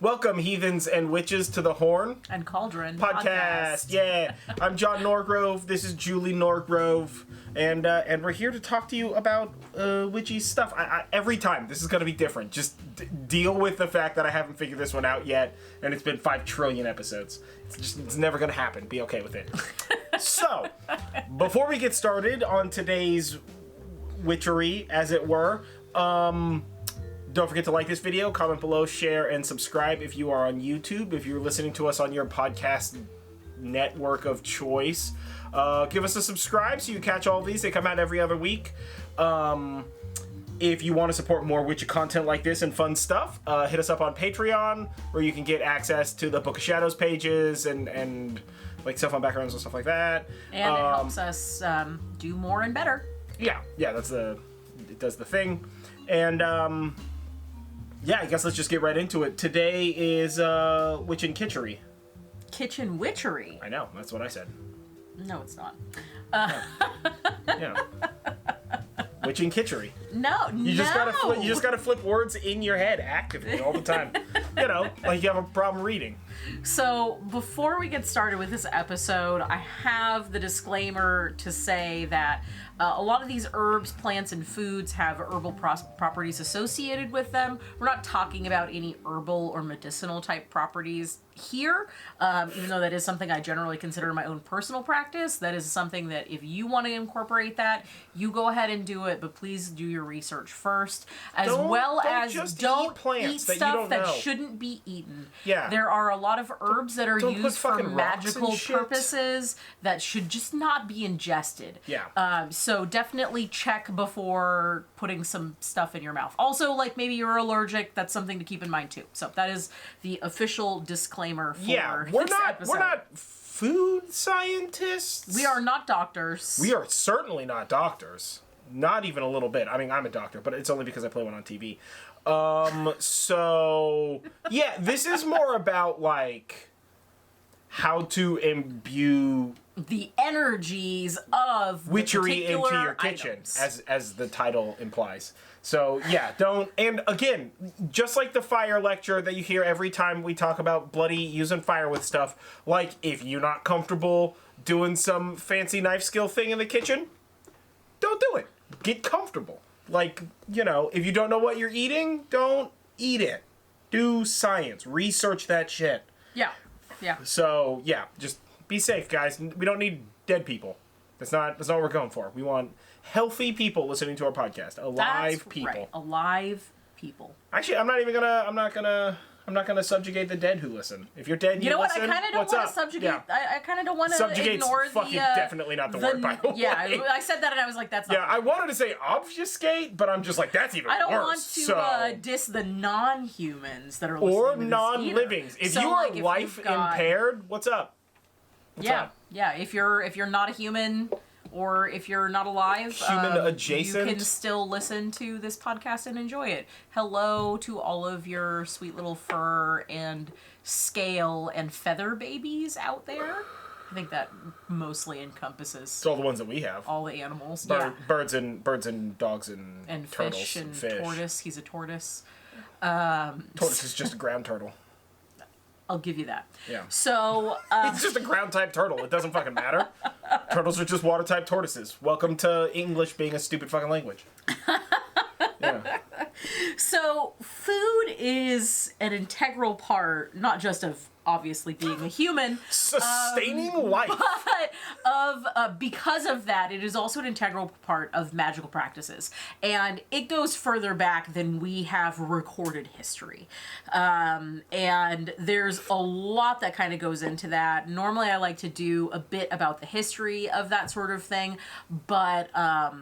Welcome, heathens and witches, to the Horn and Cauldron podcast. Yeah, I'm John Norgrove. This is Julie Norgrove, and we're here to talk to you about witchy stuff. Every time this is gonna be different. Just deal with the fact that I haven't figured this one out yet, and it's been 5 trillion episodes. It's never gonna happen. Be okay with it. So, before we get started on today's witchery, as it were, don't forget to like this video, comment below, share, and subscribe if you are on YouTube. If you're listening to us on your podcast network of choice, give us a subscribe so you catch all of these. They come out every other week. If you want to support more witchy content like this and fun stuff, hit us up on Patreon, where you can get access to the Book of Shadows pages and like stuff on backgrounds and stuff like that. And it helps us do more and better. Yeah, it does the thing. And yeah, I guess let's just get right into it. Today is Witch and Kitchery. Kitchen Witchery. I know, that's what I said. No, it's not. Yeah. Witch and Kitchery. No, you just gotta flip words in your head actively all the time. You know, like you have a problem reading. So before we get started with this episode, I have the disclaimer to say that a lot of these herbs, plants, and foods have herbal properties associated with them. We're not talking about any herbal or medicinal type properties here, even though that is something I generally consider my own personal practice. That is something that if you want to incorporate that, you go ahead and do it, but please do your research first, don't eat stuff that shouldn't be eaten. Yeah. There are a lot of herbs that are used for magical purposes that should just not be ingested. Yeah. So definitely check before putting some stuff in your mouth. Also, like maybe you're allergic, that's something to keep in mind too. So that is the official disclaimer for this episode. We're not food scientists. We are not doctors. We are certainly not doctors. Not even a little bit. I mean, I'm a doctor, but it's only because I play one on TV. So yeah, this is more about like how to imbue the energies of witchery into your kitchen, as the title implies. So yeah, and again, just like the fire lecture that you hear every time we talk about bloody using fire with stuff, like if you're not comfortable doing some fancy knife skill thing in the kitchen, don't do it. Get comfortable. Like, you know, if you don't know what you're eating, don't eat it. Do science. Research that shit. Yeah. Yeah. So, yeah, just be safe, guys. We don't need dead people. That's not what we're going for. We want healthy people listening to our podcast. Alive people. Right. Alive people. Actually, I'm not gonna subjugate the dead who listen. If you're dead, you know what? I kind of don't want to subjugate. Yeah. I kind of don't want to ignore the. Fucking definitely not the word. By the way. Yeah, I said that and I was like, that's not. Yeah, I wanted to say obfuscate, but I'm just like, that's even worse. I don't want to diss the non-humans that are listening or to this non-livings. If you are life impaired, what's up? What's up? Yeah. If you're not a human. Or if you're not alive, human adjacent, you can still listen to this podcast and enjoy it. Hello to all of your sweet little fur and scale and feather babies out there. I think that mostly encompasses. It's all the ones that we have. All the animals. Birds and dogs and turtles fish and tortoise. He's a tortoise. Tortoise is just a ground turtle. I'll give you that. Yeah. So it's just a ground type turtle. It doesn't fucking matter. Turtles are just water type tortoises. Welcome to English being a stupid fucking language. Yeah. So food is an integral part, not just of obviously being a human, sustaining life, but because of that, it is also an integral part of magical practices, and it goes further back than we have recorded history. And there's a lot that kind of goes into that. Normally, I like to do a bit about the history of that sort of thing, but I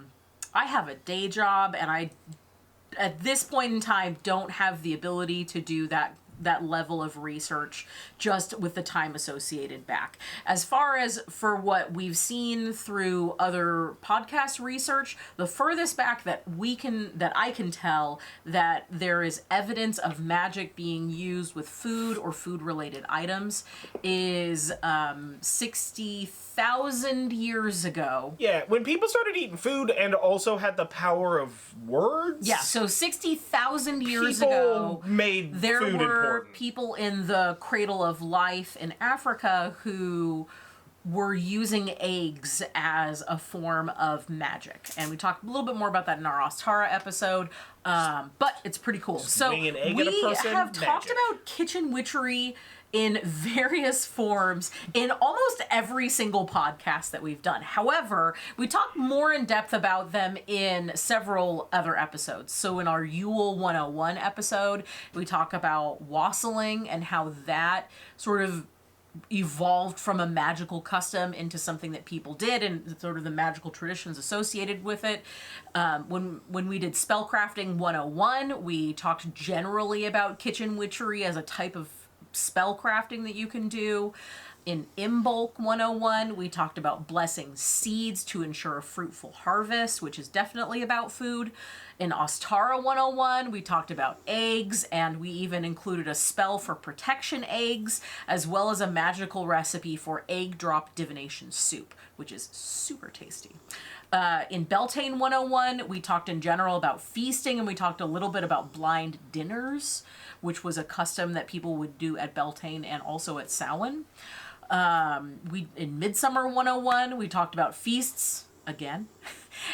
have a day job, and I, at this point in time, don't have the ability to do that level of research just with the time associated back. As far as for what we've seen through other podcast research, the furthest back that I can tell that there is evidence of magic being used with food or food related items is 60,000 years ago. Yeah, when people started eating food and also had the power of words. Yeah, so 60,000 years ago, made food important. important. people in the cradle of life in Africa who were using eggs as a form of magic. And we talked a little bit more about that in our Ostara episode, but it's pretty cool. So wing an egg we at a person, have talked magic. about kitchen witchery in various forms in almost every single podcast that we've done. However, we talk more in depth about them in several other episodes. So in our Yule 101 episode, we talk about wassailing and how that sort of evolved from a magical custom into something that people did and sort of the magical traditions associated with it. When we did Spellcrafting 101, we talked generally about kitchen witchery as a type of spell crafting that you can do. In Imbolc 101, we talked about blessing seeds to ensure a fruitful harvest, which is definitely about food. In Ostara 101, we talked about eggs, and we even included a spell for protection eggs, as well as a magical recipe for egg drop divination soup, which is super tasty. In Beltane 101, we talked in general about feasting, and we talked a little bit about blind dinners, which was a custom that people would do at Beltane and also at Samhain. In Midsummer 101, we talked about feasts again,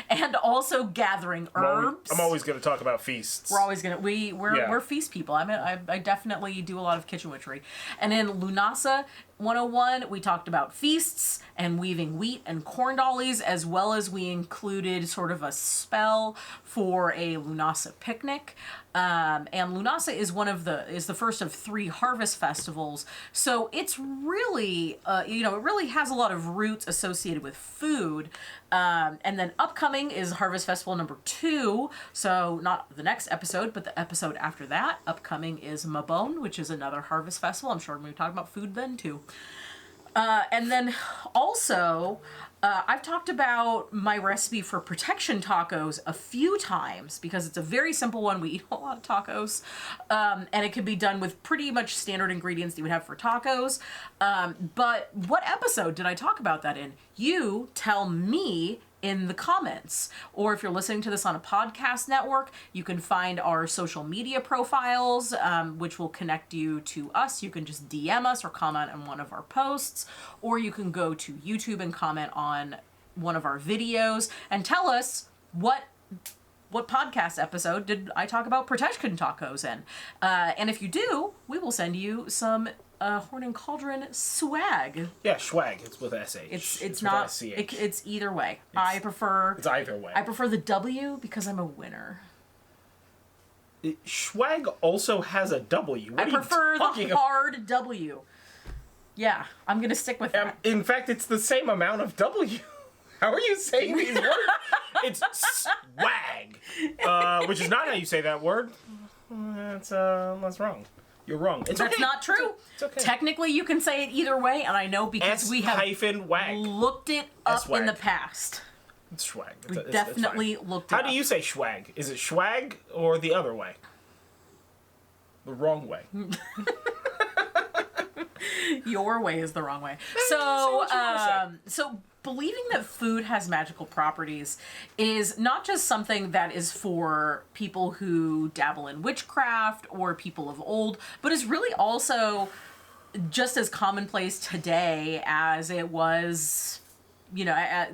and also gathering herbs. I'm always going to talk about feasts. We're always gonna we're feast people. I definitely do a lot of kitchen witchery. And in Lunasa 101, we talked about feasts and weaving wheat and corn dollies, as well as we included sort of a spell for a Lunasa picnic. And Lunasa is the first of 3 harvest festivals. So it's really, it really has a lot of roots associated with food. And then upcoming is Harvest Festival number 2. So not the next episode, but the episode after that. Upcoming is Mabon, which is another harvest festival. I'm sure we're going to talk about food then too. And then also, I've talked about my recipe for protection tacos a few times because it's a very simple one. We eat a lot of tacos, and it can be done with pretty much standard ingredients that you would have for tacos. But what episode did I talk about that in? You tell me in the comments, or if you're listening to this on a podcast network, you can find our social media profiles, which will connect you to us. You can just DM us or comment on one of our posts, or you can go to YouTube and comment on one of our videos and tell us what podcast episode did I talk about protection tacos in. And if you do, we will send you some Horn and Cauldron Swag. Yeah, swag. It's with SH. It's not. It's either way. I prefer. It's either way. I prefer the W because I'm a winner. Swag also has a W. What I prefer the hard W. Yeah, I'm gonna stick with that. In fact, it's the same amount of W. How are you saying these words? It's swag, which is not how you say that word. That's wrong. You're wrong. It's That's okay. not true. It's okay. Technically, you can say it either way, and I know because we have S-wag. looked it up S-wag. in the past. It's swag. We definitely looked it How up. do you say swag? Is it swag or the other way? The wrong way. Your way is the wrong way. So believing that food has magical properties is not just something that is for people who dabble in witchcraft or people of old, but is really also just as commonplace today as it was,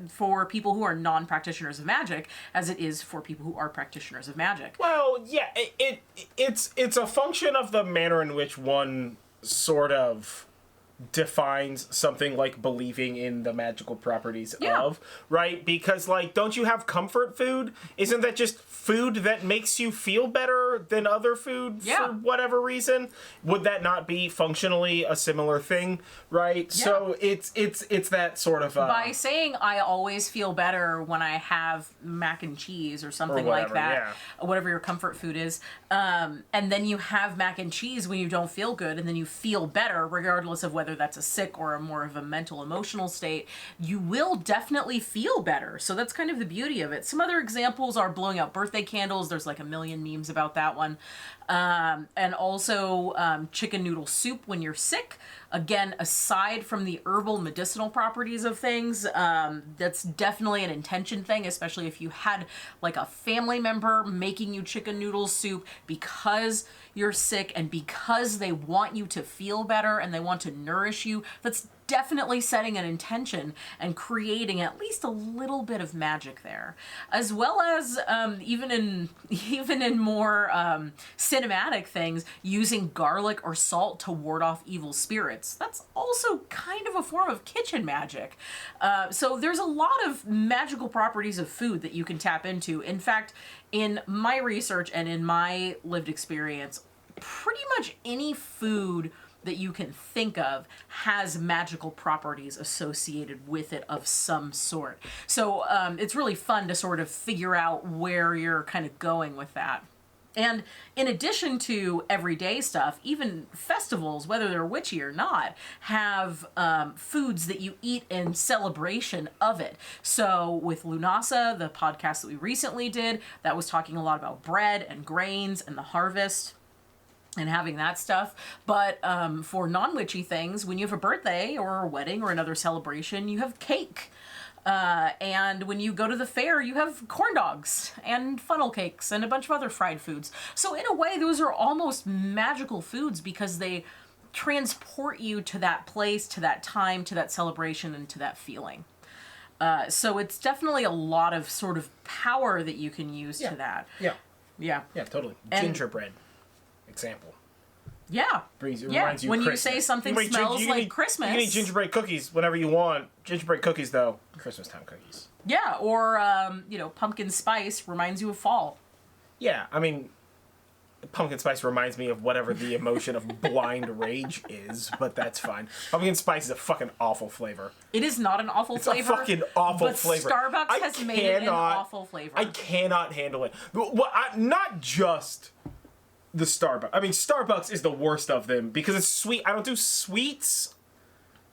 for people who are non-practitioners of magic, as it is for people who are practitioners of magic. Well, yeah, it's a function of the manner in which one sort of defines something like believing in the magical properties of, right? Because, don't you have comfort food? Isn't that just food that makes you feel better than other food for whatever reason? Would that not be functionally a similar thing, right? Yeah. So it's that sort of... By saying I always feel better when I have mac and cheese or something like that, whatever your comfort food is, and then you have mac and cheese when you don't feel good, and then you feel better regardless of whether that's a sick or a more of a mental emotional state, you will definitely feel better. So that's kind of the beauty of it. Some other examples are blowing out birthday candles. There's like a million memes about that one. And also chicken noodle soup when you're sick. Again, aside from the herbal medicinal properties of things, that's definitely an intention thing, especially if you had like a family member making you chicken noodle soup because you're sick and because they want you to feel better and they want to nourish you, that's definitely setting an intention and creating at least a little bit of magic there, as well as even in more cinematic things, using garlic or salt to ward off evil spirits. That's also kind of a form of kitchen magic. So there's a lot of magical properties of food that you can tap into. In fact, in my research and in my lived experience, pretty much any food that you can think of has magical properties associated with it of some sort. So it's really fun to sort of figure out where you're kind of going with that. And in addition to everyday stuff, even festivals, whether they're witchy or not, have foods that you eat in celebration of it. So with Lunasa, the podcast that we recently did, that was talking a lot about bread and grains and the harvest and having that stuff. But for non-witchy things, when you have a birthday or a wedding or another celebration, you have cake. And when you go to the fair, you have corn dogs and funnel cakes and a bunch of other fried foods. So in a way, those are almost magical foods because they transport you to that place, to that time, to that celebration, and to that feeling. So it's definitely a lot of sort of power that you can use to that. Yeah. Yeah. Yeah, totally. Gingerbread. Example. Yeah. Reminds you when Christmas. You say something smells like Christmas. You can eat gingerbread cookies whenever you want. Gingerbread cookies, though, Christmas time cookies. Yeah, or, pumpkin spice reminds you of fall. Yeah, I mean, pumpkin spice reminds me of whatever the emotion of blind rage is, but that's fine. Pumpkin spice is a fucking awful flavor. It is not an awful flavor. It's a fucking awful flavor. Starbucks has made it an awful flavor. I cannot handle it. Well, not just the Starbucks. I mean, Starbucks is the worst of them because it's sweet. I don't do sweets,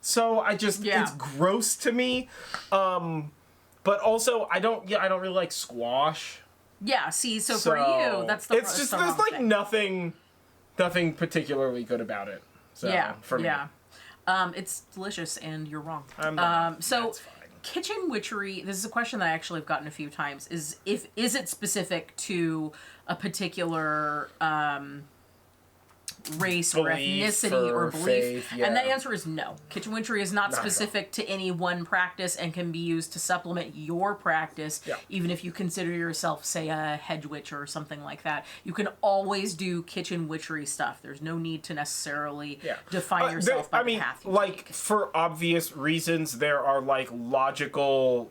so it's gross to me. But also, I don't really like squash. Yeah, see, so for you, that's the it's just there's like thing. nothing particularly good about it. So, for me. It's delicious, and you're wrong. So that's fine. Kitchen witchery. This is a question that I actually have gotten a few times. Is it specific to a particular race or ethnicity or belief? Faith, yeah. And that answer is no. Kitchen witchery is not specific to any one practice and can be used to supplement your practice, even if you consider yourself, say, a hedge witch or something like that. You can always do kitchen witchery stuff. There's no need to necessarily define yourself by the path you take. For obvious reasons, there are, logical,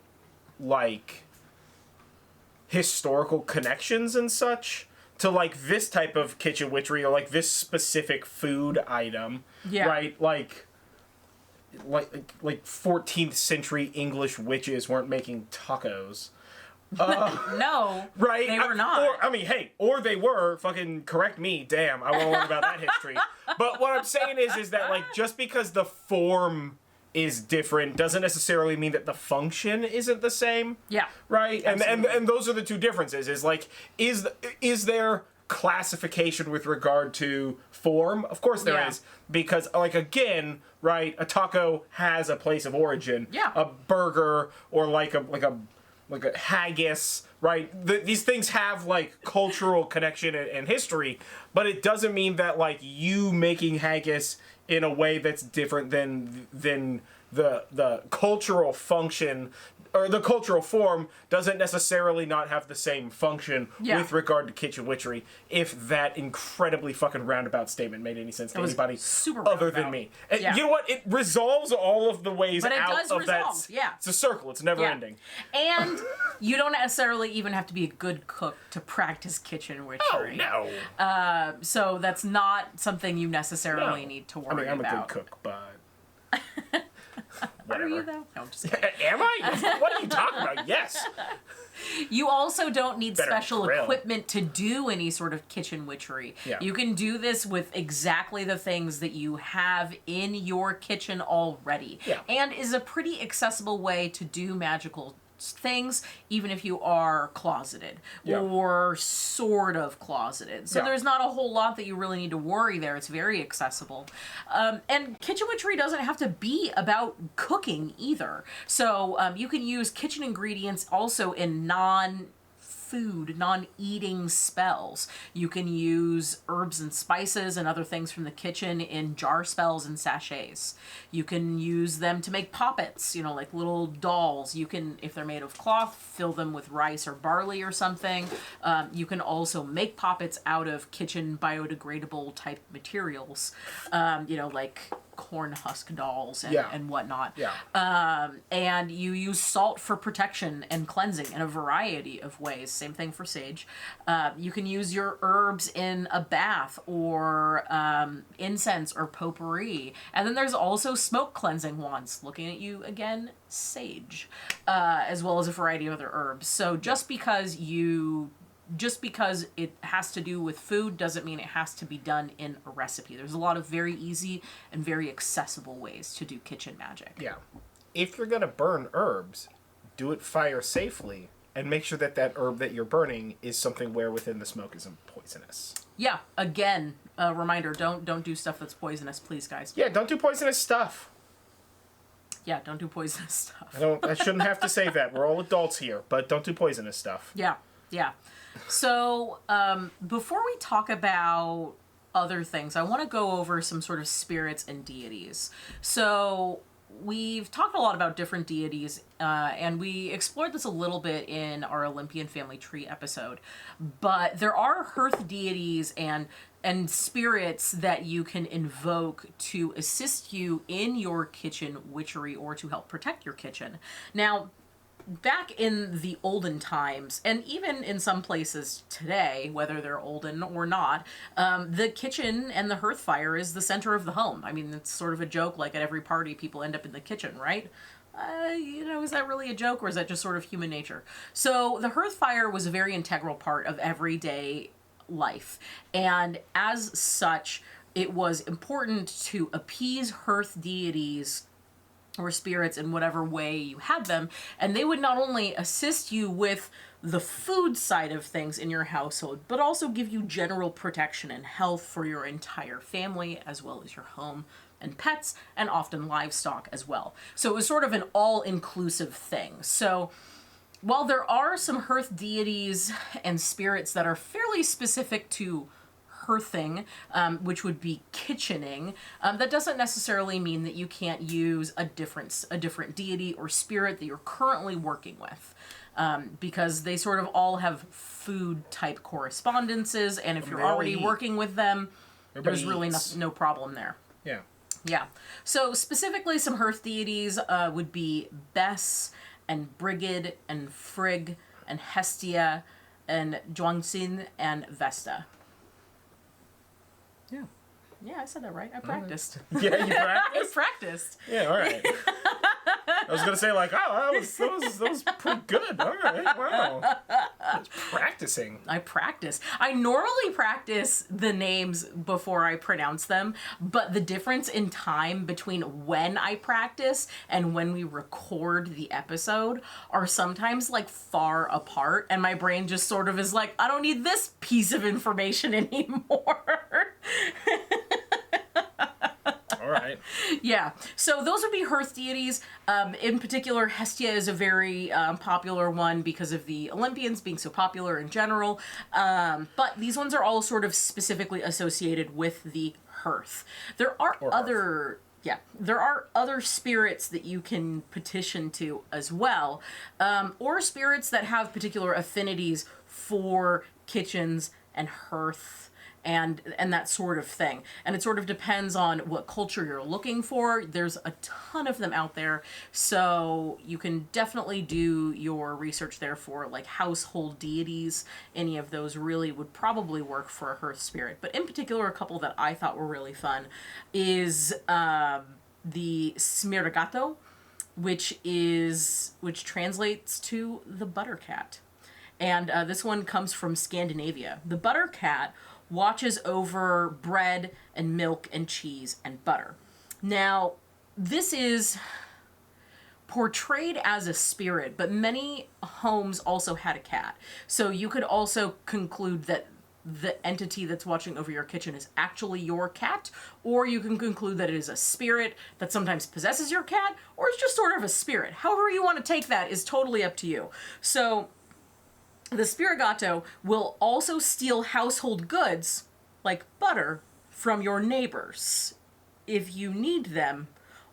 historical connections and such to this type of kitchen witchery or this specific food item, right? Like 14th century English witches weren't making tacos. No, right? They were not. Or they were. Fucking correct me. Damn, I won't learn about that history. But what I'm saying is that just because the form is different doesn't necessarily mean that the function isn't the same. Yeah. Right? And those are the two differences. Is there classification with regard to form? Of course there is. Because again, right, a taco has a place of origin. Yeah. A burger or like a haggis, right? These things have cultural connection and history, but it doesn't mean that you making haggis in a way that's different than the cultural function or the cultural form doesn't necessarily not have the same function with regard to kitchen witchery, if that incredibly fucking roundabout statement made any sense to anybody other than me. And you know what? It resolves all of the ways out of that. Yeah. It's a circle. It's never ending. And you don't necessarily even have to be a good cook to practice kitchen witchery. Oh, no. So that's not something you necessarily need to worry about. I'm a good cook, but... Are you, though? No, I'm just kidding. Am I? What are you talking about? Yes. You also don't need special equipment to do any sort of kitchen witchery. Yeah. You can do this with exactly the things that you have in your kitchen already. Yeah. And is a pretty accessible way to do magical things, even if you are closeted or sort of closeted. So there's not a whole lot that you really need to worry there. It's very accessible. And kitchen witchery doesn't have to be about cooking either. So you can use kitchen ingredients also in non-food, non-eating spells. You can use herbs and spices and other things from the kitchen in jar spells and sachets. You can use them to make poppets, you know, like little dolls. You can, if they're made of cloth, fill them with rice or barley or something. You can also make poppets out of kitchen biodegradable type materials, you know, like corn husk dolls and whatnot. Yeah. And you use salt for protection and cleansing in a variety of ways. Same thing for sage. You can use your herbs in a bath or incense or potpourri. And then there's also smoke cleansing wands. Looking at you again, sage, as well as a variety of other herbs. So just because it has to do with food doesn't mean it has to be done in a recipe. There's a lot of very easy and very accessible ways to do kitchen magic. Yeah. If you're going to burn herbs, do it fire safely and make sure that that herb that you're burning is something where within the smoke isn't poisonous. Yeah. Again, a reminder, don't do stuff that's poisonous, please, guys. Yeah, don't do poisonous stuff. Yeah, don't do poisonous stuff. I shouldn't have to say that. We're all adults here, but don't do poisonous stuff. Yeah. Yeah. So, before we talk about other things, I want to go over some sort of spirits and deities. So, we've talked a lot about different deities, and we explored this a little bit in our Olympian family tree episode. But there are hearth deities and spirits that you can invoke to assist you in your kitchen witchery or to help protect your kitchen. Now, back in the olden times, and even in some places today, whether they're olden or not, the kitchen and the hearth fire is the center of the home. I mean, it's sort of a joke, like at every party, people end up in the kitchen, right? You know, is that really a joke, or is that just sort of human nature? So the hearth fire was a very integral part of everyday life, and as such, it was important to appease hearth deities or spirits in whatever way you had them, and they would not only assist you with the food side of things in your household, but also give you general protection and health for your entire family, as well as your home and pets, and often livestock as well. So it was sort of an all-inclusive thing. So while there are some hearth deities and spirits that are fairly specific to hearthing, which would be kitchening, that doesn't necessarily mean that you can't use a different deity or spirit that you're currently working with, because they sort of all have food type correspondences, and if you're already working with them, there's really no problem there. Yeah. Yeah. So specifically, some hearth deities would be Bess and Brigid and Frigg and Hestia and Zhuangxin and Vesta. Yeah. Yeah, I said that right. I practiced. Yeah, you practiced? I practiced. Yeah, all right. I was going to say, like, oh, that was pretty good. All right, wow. I was practicing. I practice. I normally practice the names before I pronounce them, but the difference in time between when I practice and when we record the episode are sometimes, like, far apart, and my brain just sort of is like, I don't need this piece of information anymore. All right. Yeah. So those would be hearth deities. In particular, Hestia is a very popular one because of the Olympians being so popular in general. But these ones are all sort of specifically associated with the hearth. There are other spirits that you can petition to as well, or spirits that have particular affinities for kitchens and hearth and that sort of thing. And it sort of depends on what culture you're looking for. There's a ton of them out there, so you can definitely do your research there for like household deities. Any of those really would probably work for a hearth spirit. But in particular, a couple that I thought were really fun is the Smirgato, which translates to the butter cat. And this one comes from Scandinavia. The butter cat watches over bread and milk and cheese and butter. Now, this is portrayed as a spirit, but many homes also had a cat. So you could also conclude that the entity that's watching over your kitchen is actually your cat, or you can conclude that it is a spirit that sometimes possesses your cat, or it's just sort of a spirit. However you want to take that is totally up to you. So The Spirigato will also steal household goods, like butter, from your neighbors if you need them,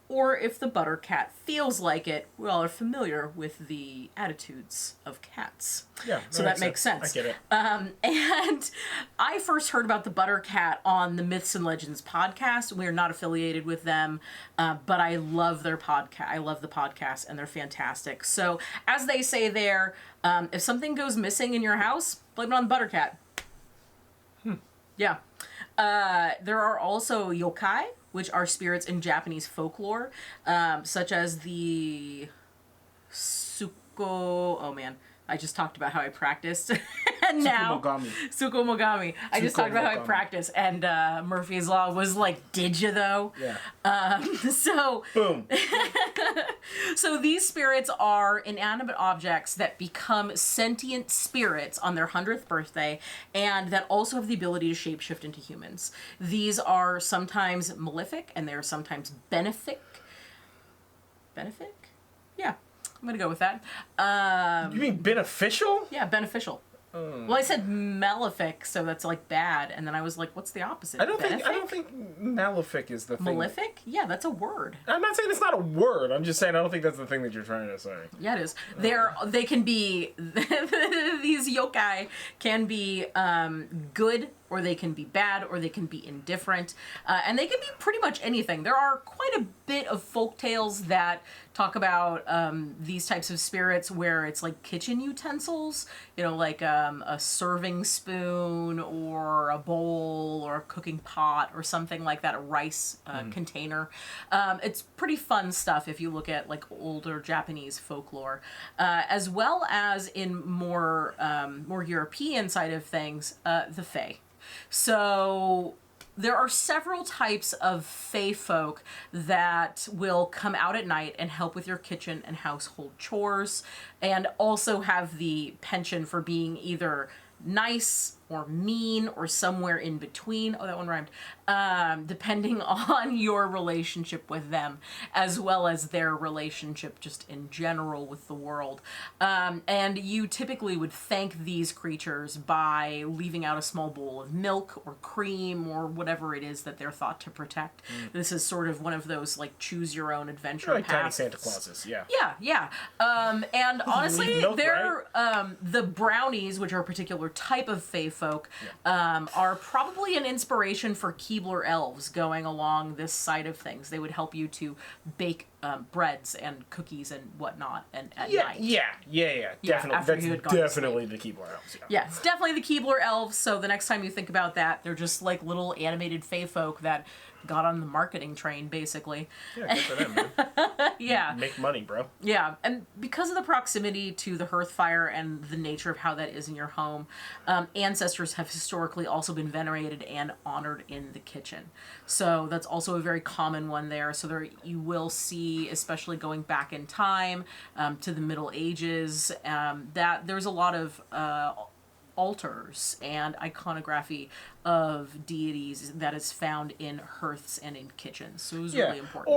or if the butter cat feels like it. We all are familiar with the attitudes of cats. Yeah, so that makes sense. I get it. And I first heard about the butter cat on the Myths and Legends podcast. We are not affiliated with them, but I love their podcast. I love the podcast, and they're fantastic. So, as they say there, if something goes missing in your house, blame it on the butter cat. Yeah. There are also yokai, which are spirits in Japanese folklore, such as the oh man, I just talked about how I practiced. And now Tsukumogami. I just talked about how I practiced, and Murphy's Law was like, did you though? Yeah. So Boom. So these spirits are inanimate objects that become sentient spirits on their 100th birthday, and that also have the ability to shapeshift into humans. These are sometimes malefic, and they're sometimes benefic. Benefic? Yeah, I'm gonna go with that. You mean beneficial? Yeah, beneficial. Well, I said malefic, so that's like bad, and then I was like, "What's the opposite?" I don't think malefic is the thing. Malefic? Yeah, that's a word. I'm not saying it's not a word. I'm just saying I don't think that's the thing that you're trying to say. Yeah, it is. They can be these yokai can be good, or they can be bad, or they can be indifferent, and they can be pretty much anything. There are quite a bit of folk tales that talk about these types of spirits where it's like kitchen utensils, like a serving spoon or a bowl or a cooking pot or something like that, a rice container. It's pretty fun stuff if you look at like older Japanese folklore, as well as in more European side of things, the Fae. So there are several types of fae folk that will come out at night and help with your kitchen and household chores, and also have the penchant for being either nice or mean or somewhere in between. Oh, that one rhymed. Depending on your relationship with them, as well as their relationship just in general with the world. And you typically would thank these creatures by leaving out a small bowl of milk or cream or whatever it is that they're thought to protect. This is sort of one of those like choose your own adventure like paths. tiny Santa Clauses, yeah. Yeah. And honestly, milk, they're the brownies, which are a particular type of fae folk, are probably an inspiration for Keebler elves going along this side of things. They would help you to bake breads and cookies and whatnot at night. Yeah, definitely. That's definitely the Keebler elves. Yeah, it's definitely the Keebler elves. So the next time you think about that, they're just like little animated fae folk that got on the marketing train, basically. Yeah, good for them, man. Yeah. Make money, bro. Yeah, and because of the proximity to the hearth fire and the nature of how that is in your home, ancestors have historically also been venerated and honored in the kitchen. So that's also a very common one there. So there you will see, especially going back in time to the Middle Ages, that there's a lot of altars and iconography of deities that is found in hearths and in kitchens. So it was really important.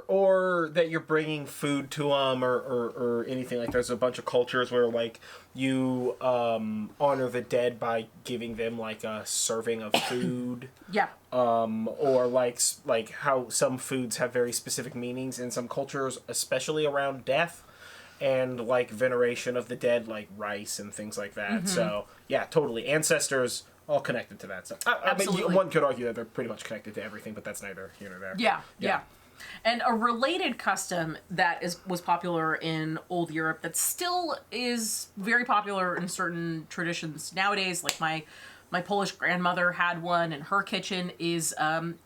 Or that you're bringing food to them or anything like that. There's a bunch of cultures where like you honor the dead by giving them like a serving of food. Yeah. Or like how some foods have very specific meanings in some cultures, especially around death. And like veneration of the dead, like rice and things like that. Mm-hmm. So yeah, totally. Ancestors all connected to that. So I mean, one could argue that they're pretty much connected to everything, but that's neither here nor there. Yeah. And a related custom that was popular in old Europe that still is very popular in certain traditions nowadays, like my Polish grandmother had one in her kitchen, is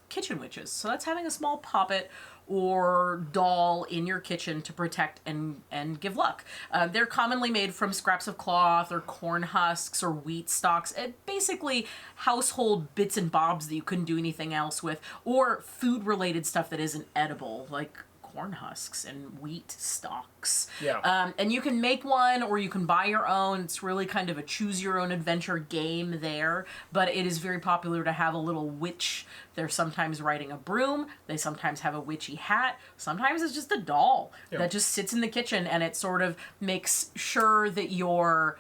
kitchen witches. So that's having a small poppet or doll in your kitchen to protect and give luck. They're commonly made from scraps of cloth or corn husks or wheat stalks, basically household bits and bobs that you couldn't do anything else with, or food-related stuff that isn't edible, like corn husks and wheat stalks. Yeah. And you can make one or you can buy your own. It's really kind of a choose your own adventure game there, but it is very popular to have a little witch. They're sometimes riding a broom. They sometimes have a witchy hat. Sometimes it's just a doll that just sits in the kitchen, and it sort of makes sure that your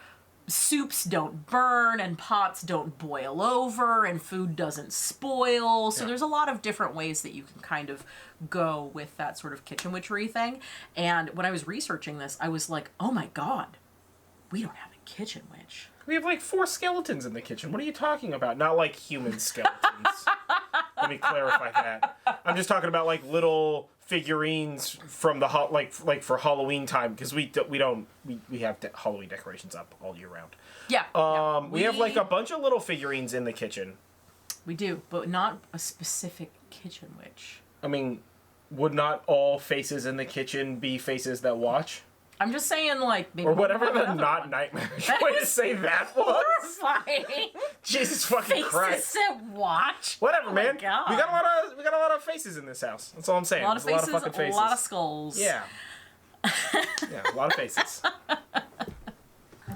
soups don't burn and pots don't boil over and food doesn't spoil. So there's a lot of different ways that you can kind of go with that sort of kitchen witchery thing. And when I was researching this, I was like, oh my God, we don't have a kitchen witch. We have like 4 skeletons in the kitchen. What are you talking about? Not like human skeletons. Let me clarify that. I'm just talking about like little figurines from the like for Halloween time, because we have Halloween decorations up all year round. Yeah. We have like a bunch of little figurines in the kitchen. We do, but not a specific kitchen witch. I mean, would not all faces in the kitchen be faces that watch? I'm just saying, like, maybe... Or whatever the not nightmarish way to say that was. Horrifying. Jesus fucking Christ. Faces that watch. Whatever, man. God. We got a lot of faces in this house. That's all I'm saying. A lot of faces, fucking faces. a lot of skulls. Yeah. Yeah, a lot of faces. All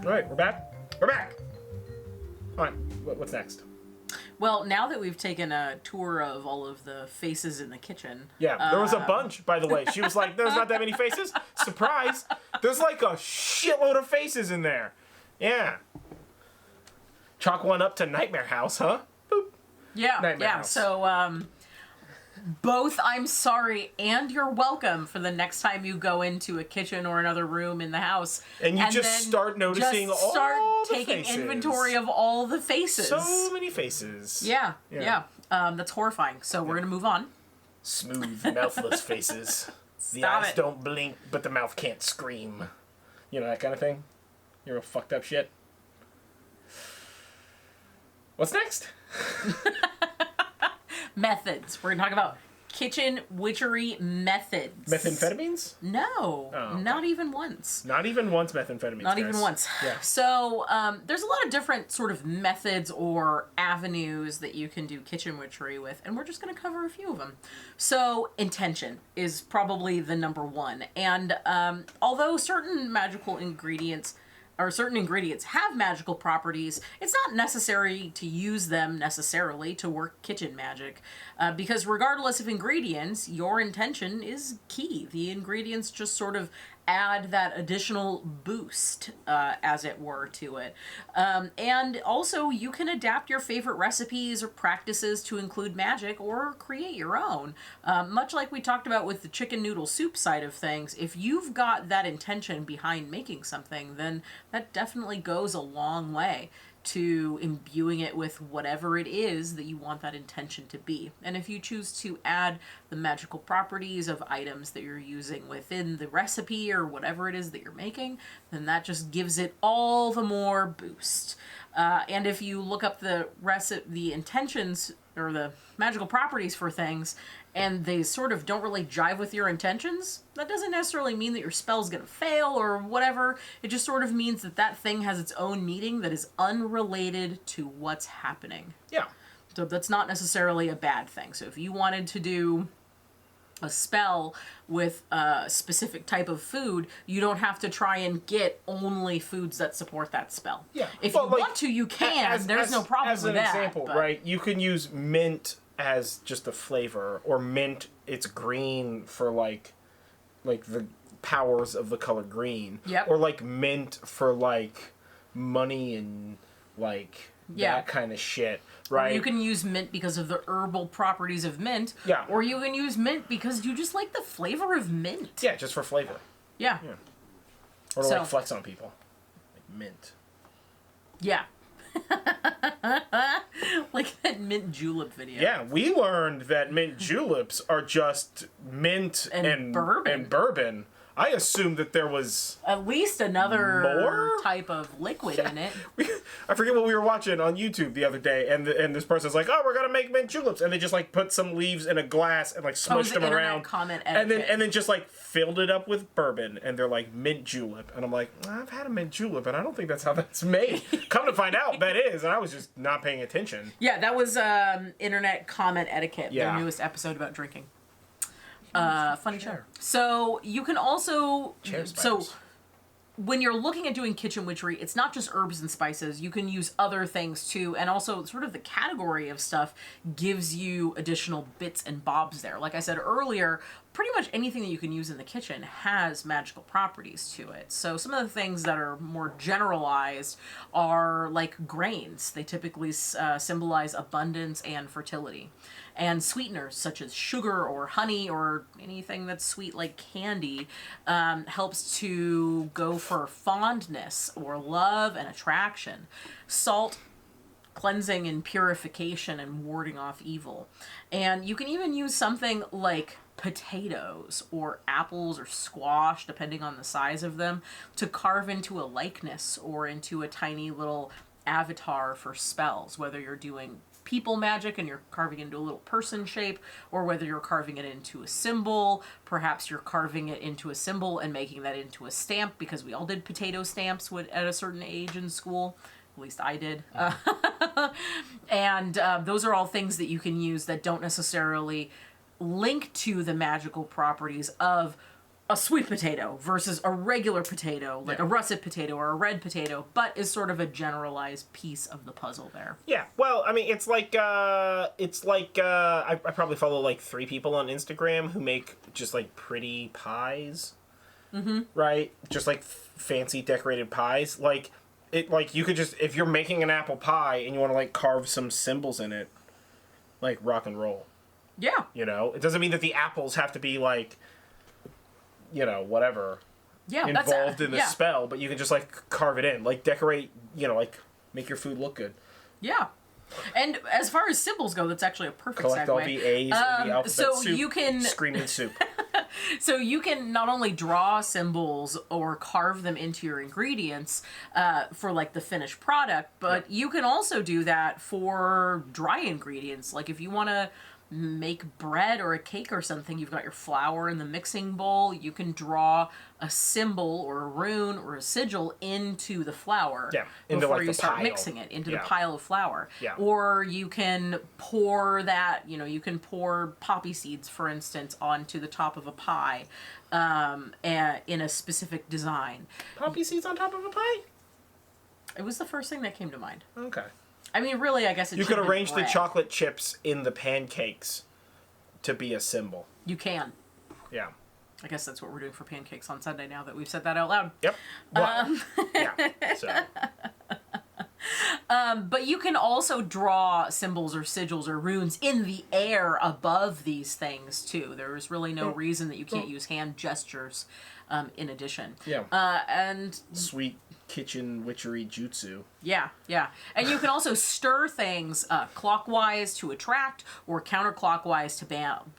right, we're back. We're back. All right, what's next? Well, now that we've taken a tour of all of the faces in the kitchen... Yeah, there was a bunch, by the way. She was like, there's not that many faces. Surprise. There's like a shitload of faces in there. Yeah. Chalk one up to Nightmare House, huh? Boop. Yeah, Nightmare yeah. House. So, both I'm sorry and you're welcome for the next time you go into a kitchen or another room in the house. And you just start noticing all the taking faces. inventory of all the faces. So many faces. Yeah. That's horrifying. So we're going to move on. Smooth, mouthless faces. The Stop eyes it. don't blink, but the mouth can't scream. You know, that kind of thing? You know, fucked up shit. What's next? Methods. We're going to talk about kitchen witchery methods. Methamphetamines? No, okay. not even once. Not even once methamphetamines, Not guys. even once. Yeah. So there's a lot of different sort of methods or avenues that you can do kitchen witchery with, and we're just going to cover a few of them. So intention is probably the number one. And although certain magical ingredients or certain ingredients have magical properties, it's not necessary to use them necessarily to work kitchen magic, because regardless of ingredients, your intention is key. The ingredients just sort of add that additional boost, as it were, to it. And also, you can adapt your favorite recipes or practices to include magic or create your own. Much like we talked about with the chicken noodle soup side of things, if you've got that intention behind making something, then that definitely goes a long way to imbuing it with whatever it is that you want that intention to be. And if you choose to add the magical properties of items that you're using within the recipe or whatever it is that you're making, then that just gives it all the more boost. And if you look up the intentions or the magical properties for things, and they sort of don't really jive with your intentions, that doesn't necessarily mean that your spell's gonna fail or whatever. It just sort of means that that thing has its own meaning that is unrelated to what's happening. Yeah. So that's not necessarily a bad thing. So if you wanted to do a spell with a specific type of food, you don't have to try and get only foods that support that spell. Yeah. If you want to, you can. There's no problem with that. As an example, right? You can use mint as just a flavor, or mint, it's green for like the powers of the color green. Yep. Or like mint for like money and like that kind of shit, right? Or you can use mint because of the herbal properties of mint. Yeah. Or you can use mint because you just like the flavor of mint. Yeah, just for flavor. Yeah. Or to like flex on people. Like mint. Yeah. Like that mint julep video. Yeah, we learned that mint juleps are just mint and bourbon. I assumed that there was at least another more type of liquid in it. I forget what we were watching on YouTube the other day, and this person's like, "Oh, we're gonna make mint juleps," and they just like put some leaves in a glass and like smushed them around, comment and then just like filled it up with bourbon, and they're like mint julep, and I'm like, I've had a mint julep, and I don't think that's how that's made. Come to find out, that is, and I was just not paying attention. Yeah, that was internet comment etiquette. Yeah. Their newest episode about drinking. Funny show. So you can also when you're looking at doing kitchen witchery, it's not just herbs and spices. You can use other things too, and also sort of the category of stuff gives you additional bits and bobs there. Like I said earlier, pretty much anything that you can use in the kitchen has magical properties to it. So some of the things that are more generalized are like grains. They typically symbolize abundance and fertility. And sweeteners such as sugar or honey or anything that's sweet like candy helps to go for fondness or love and attraction. Salt, cleansing and purification and warding off evil. And you can even use something like potatoes or apples or squash, depending on the size of them, to carve into a likeness or into a tiny little avatar for spells, whether you're doing people magic and you're carving it into a little person shape, or whether you're carving it into a symbol. Perhaps you're carving it into a symbol and making that into a stamp, because we all did potato stamps at a certain age in school. At least I did. And those are all things that you can use that don't necessarily link to the magical properties of a sweet potato versus a regular potato, like a russet potato or a red potato, but is sort of a generalized piece of the puzzle there. Yeah, well, I mean, it's like I probably follow like 3 people on Instagram who make just like pretty pies, right? Just like fancy decorated pies. Like you could just, if you're making an apple pie and you want to like carve some symbols in it, like rock and roll. Yeah. You know, it doesn't mean that the apples have to be like, you know, whatever, involved in the spell, but you can just like carve it in, like decorate, you know, like make your food look good. Yeah. And as far as symbols go, that's actually a perfect Collect segue. all the A's in the alphabet so soup, you can screaming soup. So you can not only draw symbols or carve them into your ingredients for like the finished product, but you can also do that for dry ingredients. Like if you want to make bread or a cake or something, you've got your flour in the mixing bowl, you can draw a symbol or a rune or a sigil into the flour into before like you start pile. mixing it into the pile of flour. Yeah. Or you can pour that, you know, you can pour poppy seeds, for instance, onto the top of a pie in a specific design. Poppy seeds on top of a pie? It was the first thing that came to mind. Okay. I mean, really, I guess it You should could have been arrange the bread. chocolate chips in the pancakes to be a symbol. You can. Yeah. I guess that's what we're doing for pancakes on Sunday now that we've said that out loud. Yep. Well, yeah. So. But you can also draw symbols or sigils or runes in the air above these things, too. There's really no reason that you can't use hand gestures in addition. Yeah. And Sweet kitchen witchery jutsu. yeah. And you can also stir things clockwise to attract or counterclockwise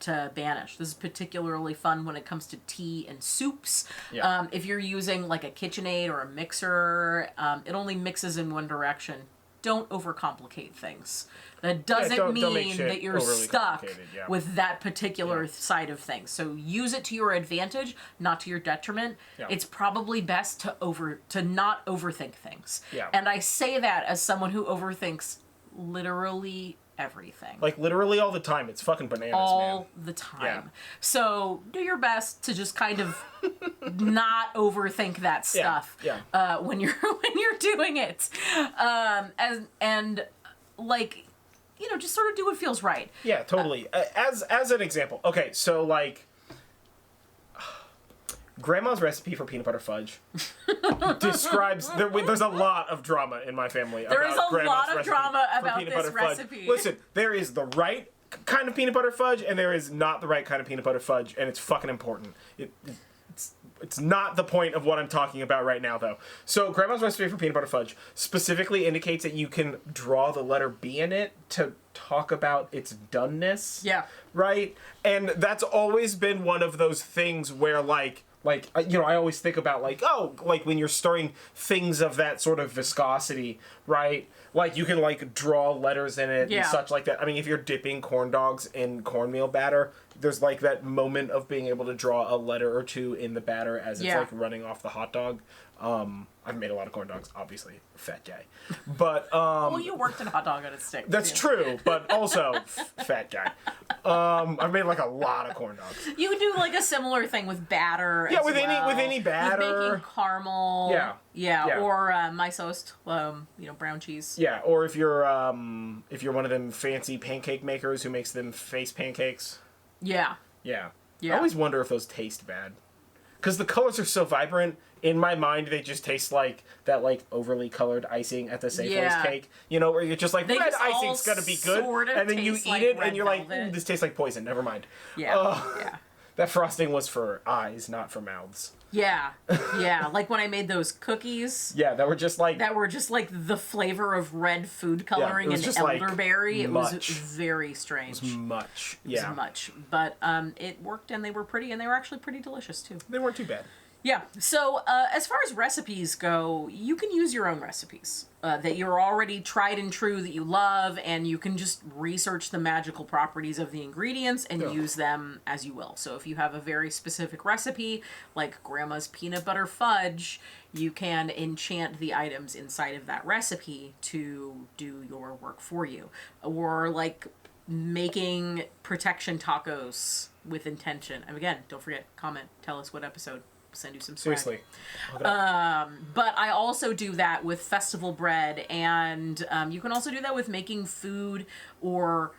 to banish. This is particularly fun when it comes to tea and soups. Yeah. If you're using like a KitchenAid or a mixer, it only mixes in one direction. Don't overcomplicate things. That doesn't don't make mean shit that you're overly stuck complicated, with that particular side of things. So use it to your advantage, not to your detriment. Yeah. It's probably best to not overthink things. Yeah. And I say that as someone who overthinks literally everything. Like literally all the time. It's fucking bananas, all man. the time. Yeah. So do your best to just kind of not overthink that stuff when you're doing it. And like, you know, just sort of do what feels right. Yeah, totally. As an example, okay, so like Grandma's recipe for peanut butter fudge describes there's a lot of drama in my family. There is a Grandma's lot of recipe drama for about peanut this butter fudge. recipe. Listen, there is the right kind of peanut butter fudge and there is not the right kind of peanut butter fudge, and it's fucking important. It's not the point of what I'm talking about right now, though. So, Grandma's recipe for peanut butter fudge specifically indicates that you can draw the letter B in it to talk about its doneness. Yeah. Right? And that's always been one of those things where, like, you know, I always think about, like, like when you're stirring things of that sort of viscosity, right? Like, you can, like, draw letters in it and such like that. I mean, if you're dipping corn dogs in cornmeal batter, there's, like, that moment of being able to draw a letter or two in the batter as it's, like, running off the hot dog. I've made a lot of corn dogs, obviously. Fat guy. But, Well, you worked in a hot dog on a stick. That's true, but also fat guy. I've made like a lot of corn dogs. You would do like a similar thing with batter. Yeah, as with any batter. With making caramel. Yeah. Or mysost, brown cheese. Yeah, or if you're one of them fancy pancake makers who makes them face pancakes. Yeah. Yeah. I always wonder if those taste bad. Because the colors are so vibrant, in my mind, they just taste like that, like, overly colored icing at the Safeway's cake. You know, where you're just like, red icing's gonna be good. Sort of, and then you eat like it, and you're velvet. like, this tastes like poison. Never mind. Yeah. That frosting was for eyes, not for mouths. Yeah. Like when I made those cookies. Yeah, that were just like the flavor of red food coloring and elderberry. It was very strange. It was much. Yeah. It was much. But it worked, and they were pretty, and they were actually pretty delicious too. They weren't too bad. Yeah, so as far as recipes go, you can use your own recipes that you're already tried and true, that you love, and you can just research the magical properties of the ingredients and use them as you will. So if you have a very specific recipe, like Grandma's peanut butter fudge, you can enchant the items inside of that recipe to do your work for you. Or like making protection tacos with intention. And again, don't forget, comment, tell us what episode. Send you some swag. Seriously. But I also do that with festival bread, and you can also do that with making food or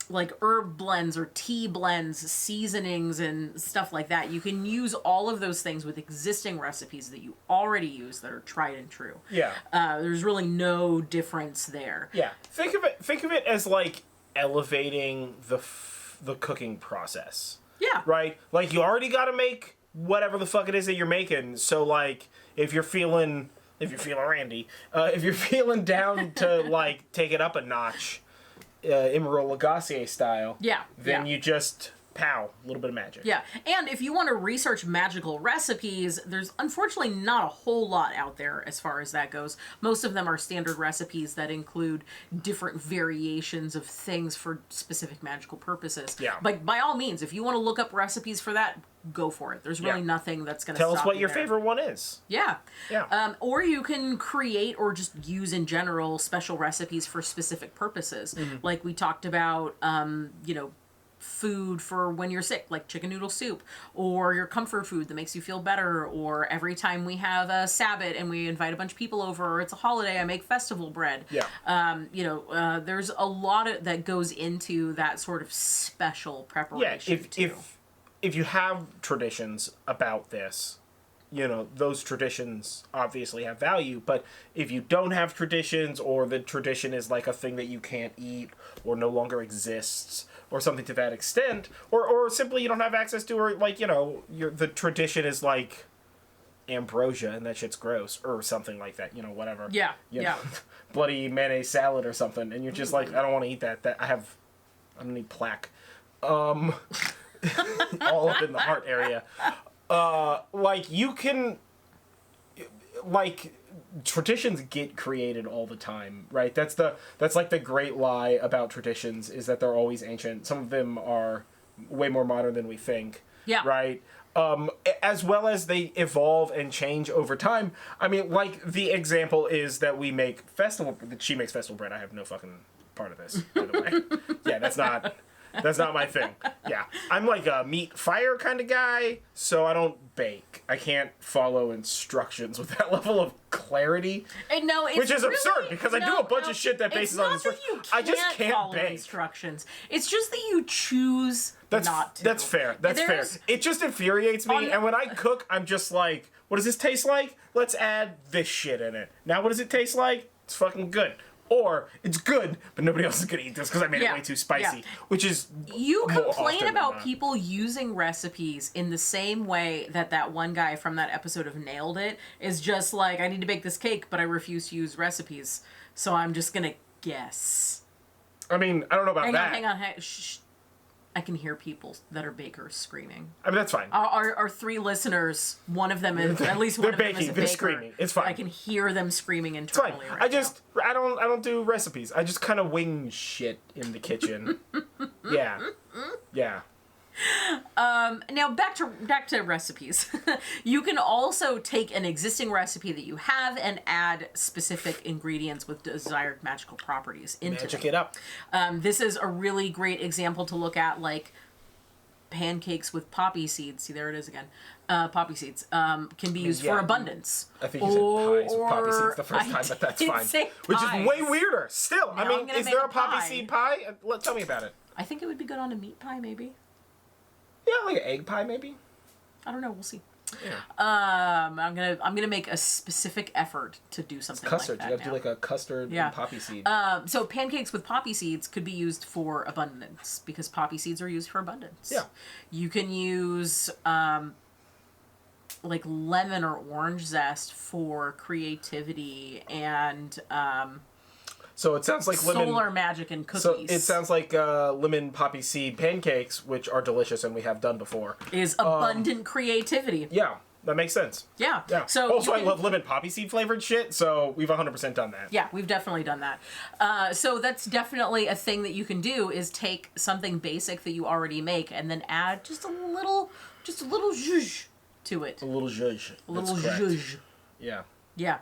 like herb blends or tea blends, seasonings and stuff like that. You can use all of those things with existing recipes that you already use that are tried and true. Yeah. There's really no difference there. Yeah. Think of it as like elevating the cooking process. Yeah. Right? Like you already got to make whatever the fuck it is that you're making. So like if you're feeling Randy, if you're feeling down to like take it up a notch, Emerald Lagasse style, then you just pow, a little bit of magic. Yeah, and if you want to research magical recipes, there's unfortunately not a whole lot out there as far as that goes. Most of them are standard recipes that include different variations of things for specific magical purposes. Yeah. But by all means, if you want to look up recipes for that, go for it. There's really nothing that's going to stop you. Tell us what your there. favorite one is. Yeah. Yeah. Or you can create or just use in general special recipes for specific purposes. Mm-hmm. Like we talked about, food for when you're sick, like chicken noodle soup, or your comfort food that makes you feel better, or every time we have a Sabbath and we invite a bunch of people over, or it's a holiday, I make festival bread. Yeah. There's a lot that goes into that sort of special preparation. Yeah, if you have traditions about this, those traditions obviously have value, but if you don't have traditions, or the tradition is like a thing that you can't eat or no longer exists, or something to that extent, or simply you don't have access to, or like, the tradition is like ambrosia and that shit's gross, or something like that, whatever. Yeah. Bloody mayonnaise salad or something, and you're just like, I don't want to eat that. I'm gonna need plaque. All up in the heart area. Like, you can, like, traditions get created all the time, right? That's like the great lie about traditions, is that they're always ancient. Some of them are way more modern than we think. Yeah. Right? As well as they evolve and change over time. I mean, like, the example is that she makes festival bread. I have no fucking part of this, by the way. Yeah, that's not my thing. Yeah. I'm like a meat fire kind of guy, so I don't bake. I can't follow instructions with that level of clarity. And no, it's which is really, absurd, because I do a bunch of shit that bases on instructions. I just can't follow bake. Instructions. It's just that you choose not to. That's fair. That's fair. It just infuriates me, and when I cook, I'm just like, what does this taste like? Let's add this shit in it. Now what does it taste like? It's fucking good. Or, it's good, but nobody else is going to eat this because I made it way too spicy. Which is You complain about people using recipes in the same way that one guy from that episode of Nailed It is just like, I need to bake this cake, but I refuse to use recipes, so I'm just going to guess. I mean, I don't know about that. Hang on. Shh. I can hear people that are bakers screaming. I mean, that's fine. Our three listeners, one of them is, at least one of them is a baker. They're screaming. It's fine. I can hear them screaming internally. It's fine. Right I don't do recipes. I just kind of wing shit in the kitchen. Yeah. Now back to recipes. You can also take an existing recipe that you have and add specific ingredients with desired magical properties into Magic it. it up. This is a really great example to look at, like pancakes with poppy seeds. See, there it is again. Poppy seeds can be used for abundance. I think you said pies with poppy seeds the first time, but that's fine. Which is way weirder. Still, Now I mean, is there a poppy pie. seed pie? Tell me about it. I think it would be good on a meat pie, maybe. Yeah, like an egg pie, maybe. I don't know. We'll see. Yeah. I'm gonna make a specific effort to do something Custard. like that. You have to do like a custard and poppy seed. So pancakes with poppy seeds could be used for abundance because poppy seeds are used for abundance. Yeah. You can use like lemon or orange zest for creativity and so it sounds like lemon solar magic and cookies. So it sounds like lemon poppy seed pancakes, which are delicious and we have done before. Is abundant creativity. Yeah, that makes sense. Yeah. Yeah. So also, I love lemon poppy seed flavored shit, so we've 100% done that. Yeah, we've definitely done that. So that's definitely a thing that you can do is take something basic that you already make and then add just a little zhuzh to it. A little zhuzh. A little zhuzh. Yeah. Yeah.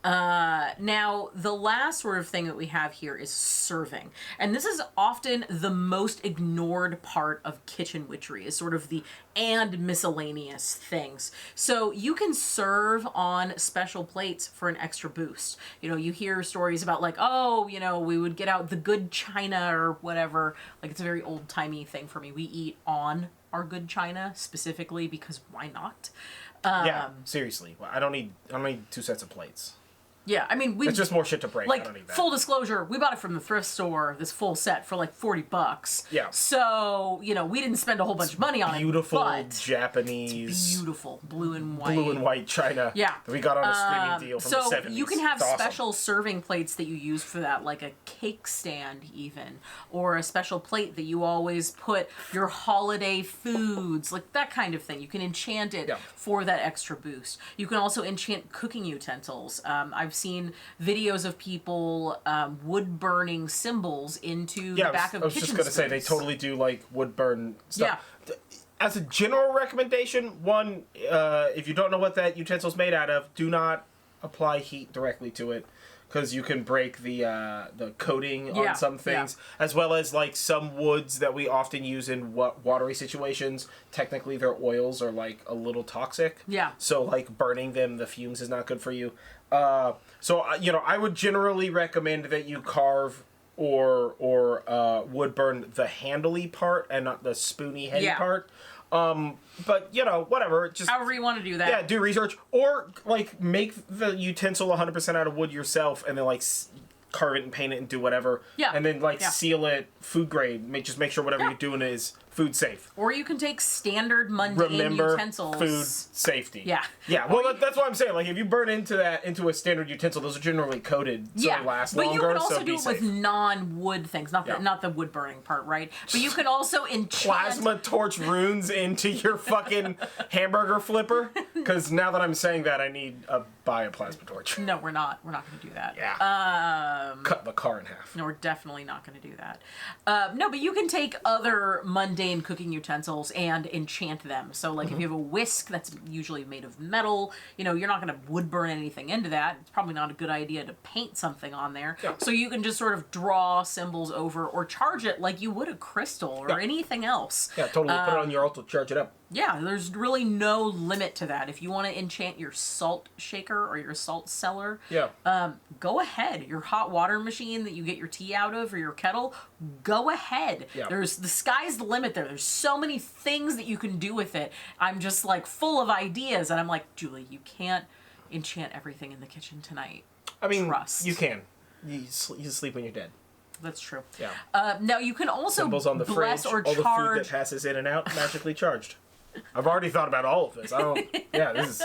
Now, the last sort of thing that we have here is serving. And this is often the most ignored part of kitchen witchery, is sort of the and miscellaneous things. So you can serve on special plates for an extra boost. You know, you hear stories about like, oh, you know, we would get out the good china or whatever. Like, it's a very old-timey thing for me. We eat on our good china specifically because why not? Yeah, seriously. Well, I don't need 2 sets of plates. Yeah, I mean, it's just more shit to break. I don't need Like, that. full disclosure, we bought it from the thrift store, this full set, for like $40. Yeah. So, you know, we didn't spend a whole bunch of money on Beautiful it, but Japanese. it's beautiful. Blue and white. Blue and white china. Yeah. That we got on a streaming deal from the 70s. So you can have It's awesome. special serving plates that you use for that, like a cake stand even, or a special plate that you always put your holiday foods, like that kind of thing. You can enchant it for that extra boost. You can also enchant cooking utensils. I've seen videos of people wood burning symbols into the back of kitchen I was just going to say, they totally do like wood burn stuff. Yeah. As a general recommendation, one, if you don't know what that utensil's made out of, do not apply heat directly to it, because you can break the coating on some things, as well as like some woods that we often use in watery situations. Technically, their oils are like a little toxic. Yeah. So like burning them, the fumes is not good for you. So you know, I would generally recommend that you carve or wood burn the handly part and not the spoony heady part. But you know, whatever. Just however you want to do that. Yeah, do research, or like make the utensil 100% out of wood yourself, and then like carve it and paint it and do whatever. Yeah. And then like seal it food grade. Just make sure whatever you're doing is food safe. Or you can take standard mundane utensils. Food safety. Yeah. Yeah. Well, that's what I'm saying. Like, if you burn into a standard utensil, those are generally coated so they last longer. But you can also so do it with non-wood things, not the wood burning part, right? But you can also enchant plasma torch runes into your fucking hamburger flipper. Because now that I'm saying that, I need buy a plasma torch. No, we're not. We're not going to do that. Yeah. Cut the car in half. No, we're definitely not going to do that. No, but you can take other mundane cooking utensils and enchant them. So, like, if you have a whisk that's usually made of metal, you know, you're not going to wood burn anything into that. It's probably not a good idea to paint something on there. Yeah. So you can just sort of draw symbols over or charge it like you would a crystal or anything else. Yeah, totally. Put it on your altar, charge it up. Yeah, there's really no limit to that. If you want to enchant your salt shaker or your salt cellar, go ahead. Your hot water machine that you get your tea out of or your kettle, go ahead. Yeah. The sky's the limit there. There's so many things that you can do with it. I'm just like full of ideas, and I'm like, Julie, you can't enchant everything in the kitchen tonight. I mean, trust. You can. You sleep when you're dead. That's true. Yeah. Now you can also symbols on the bless fridge, or all charge. the food that passes in and out magically charged. I've already thought about all of this. This is.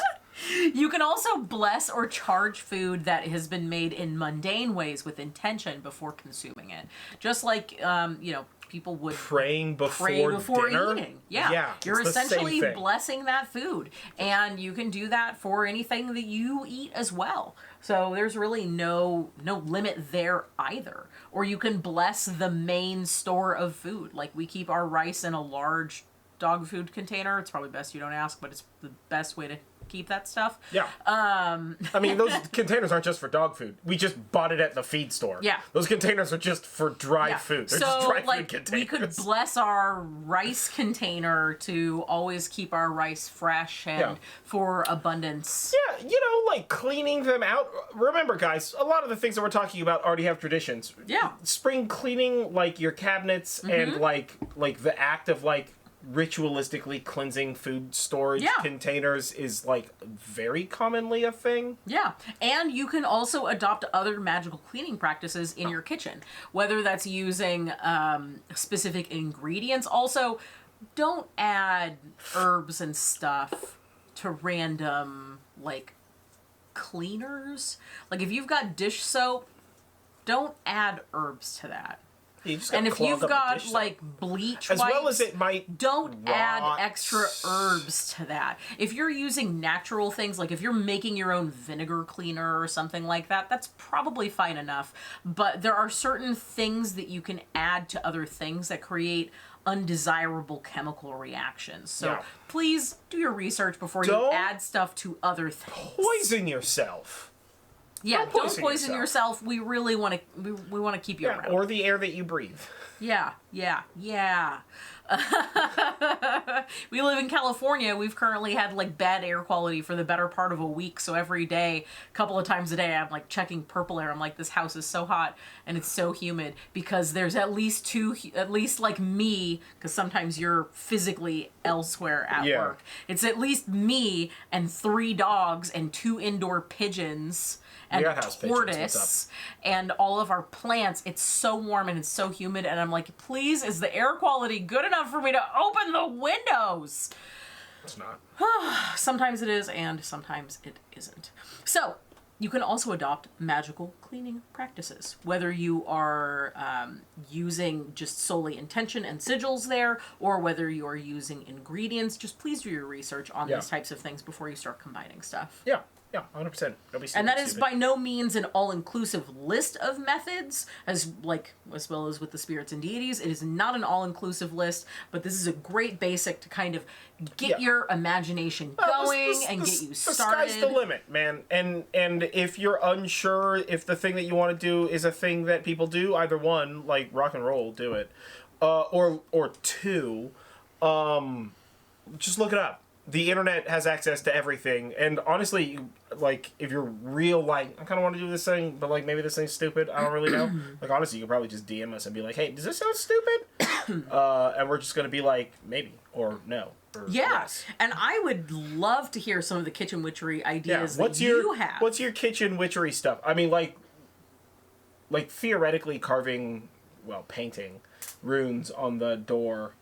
You can also bless or charge food that has been made in mundane ways with intention before consuming it. Just like, you know, people would pray before dinner? Eating. Yeah. You're essentially blessing that food. And you can do that for anything that you eat as well. So there's really no limit there either. Or you can bless the main store of food. Like, we keep our rice in a large dog food container. It's probably best you don't ask, but it's the best way to keep that stuff. Yeah. I mean, those containers aren't just for dog food. We just bought it at the feed store. Yeah. Those containers are just for dry food. They're just dry food containers. We could bless our rice container to always keep our rice fresh and for abundance. Yeah, like cleaning them out. Remember, guys, a lot of the things that we're talking about already have traditions. Yeah. Spring cleaning, like your cabinets and like the act of like ritualistically cleansing food storage containers is like very commonly a thing. Yeah, and you can also adopt other magical cleaning practices in your kitchen, whether that's using specific ingredients. Also, don't add herbs and stuff to random like cleaners. Like if you've got dish soap, don't add herbs to that. And if you've got like bleach as wipes, well as it might don't add extra herbs to that. If you're using natural things, like if you're making your own vinegar cleaner or something like that, that's probably fine enough. But there are certain things that you can add to other things that create undesirable chemical reactions. So please do your research before you add stuff to other things. Poison yourself. Yeah, don't poison yourself. We really want to. We want to keep you around. Or the air that you breathe. Yeah. We live in California. We've currently had like bad air quality for the better part of a week. So every day, a couple of times a day, I'm like checking purple air. I'm like, this house is so hot and it's so humid because there's at least like me, because sometimes you're physically elsewhere at work. It's at least me and 3 dogs and 2 indoor pigeons and a tortoise and all of our plants. It's so warm and it's so humid, and I'm like, please, is the air quality good enough for me to open the windows? It's not. Sometimes it is, and sometimes it isn't. So you can also adopt magical cleaning practices, whether you are using just solely intention and sigils there, or whether you are using ingredients. Just please do your research on these types of things before you start combining stuff. Yeah, 100%. And that is by no means an all-inclusive list of methods, as well as with the spirits and deities. It is not an all-inclusive list, but this is a great basic to kind of get your imagination going and get you started. The sky's the limit, man. And if you're unsure if the thing that you want to do is a thing that people do, either one, like rock and roll, do it, or 2, just look it up. The internet has access to everything, and honestly, like, if you're real, like, I kind of want to do this thing, but, like, maybe this thing's stupid, I don't really know. Like, honestly, you could probably just DM us and be like, hey, does this sound stupid? And we're just going to be like, maybe, or no. Or yes. And I would love to hear some of the kitchen witchery ideas that you have. What's your kitchen witchery stuff? I mean, like theoretically painting runes on the door,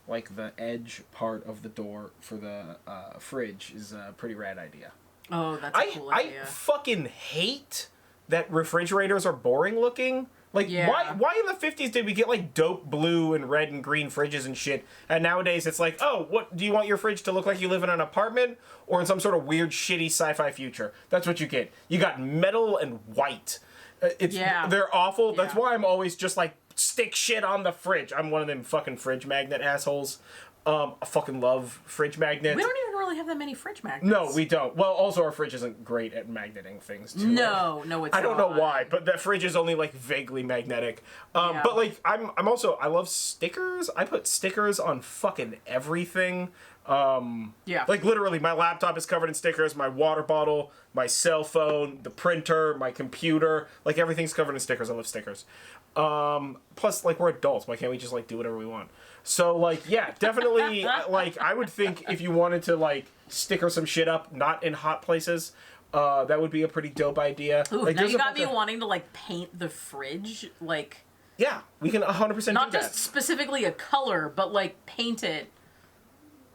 like the edge part of the door for the fridge, is a pretty rad idea. Oh, that's a cool idea. I fucking hate that refrigerators are boring looking. Like, why in the 50s did we get, like, dope blue and red and green fridges and shit, and nowadays it's like, oh, what, do you want your fridge to look like you live in an apartment, or in some sort of weird, shitty sci-fi future? That's what you get. You got metal and white. They're awful. That's why I'm always just, like, stick shit on the fridge. I'm one of them fucking fridge magnet assholes. I fucking love fridge magnets. We don't even really have that many fridge magnets. No, we don't. Well, also our fridge isn't great at magneting things too. No, it's not. I don't know why, but that fridge is only like vaguely magnetic. But like I love stickers. I put stickers on fucking everything. Like literally my laptop is covered in stickers, my water bottle, my cell phone, the printer, my computer, like everything's covered in stickers. I love stickers. Plus, like, we're adults. Why can't we just, like, do whatever we want? So, like, yeah, definitely, like, I would think if you wanted to, like, sticker some shit up, not in hot places, that would be a pretty dope idea. Ooh, like, now you got me wanting to, like, paint the fridge, like... Yeah, we can 100% do that. Not just specifically a color, but, like, paint it...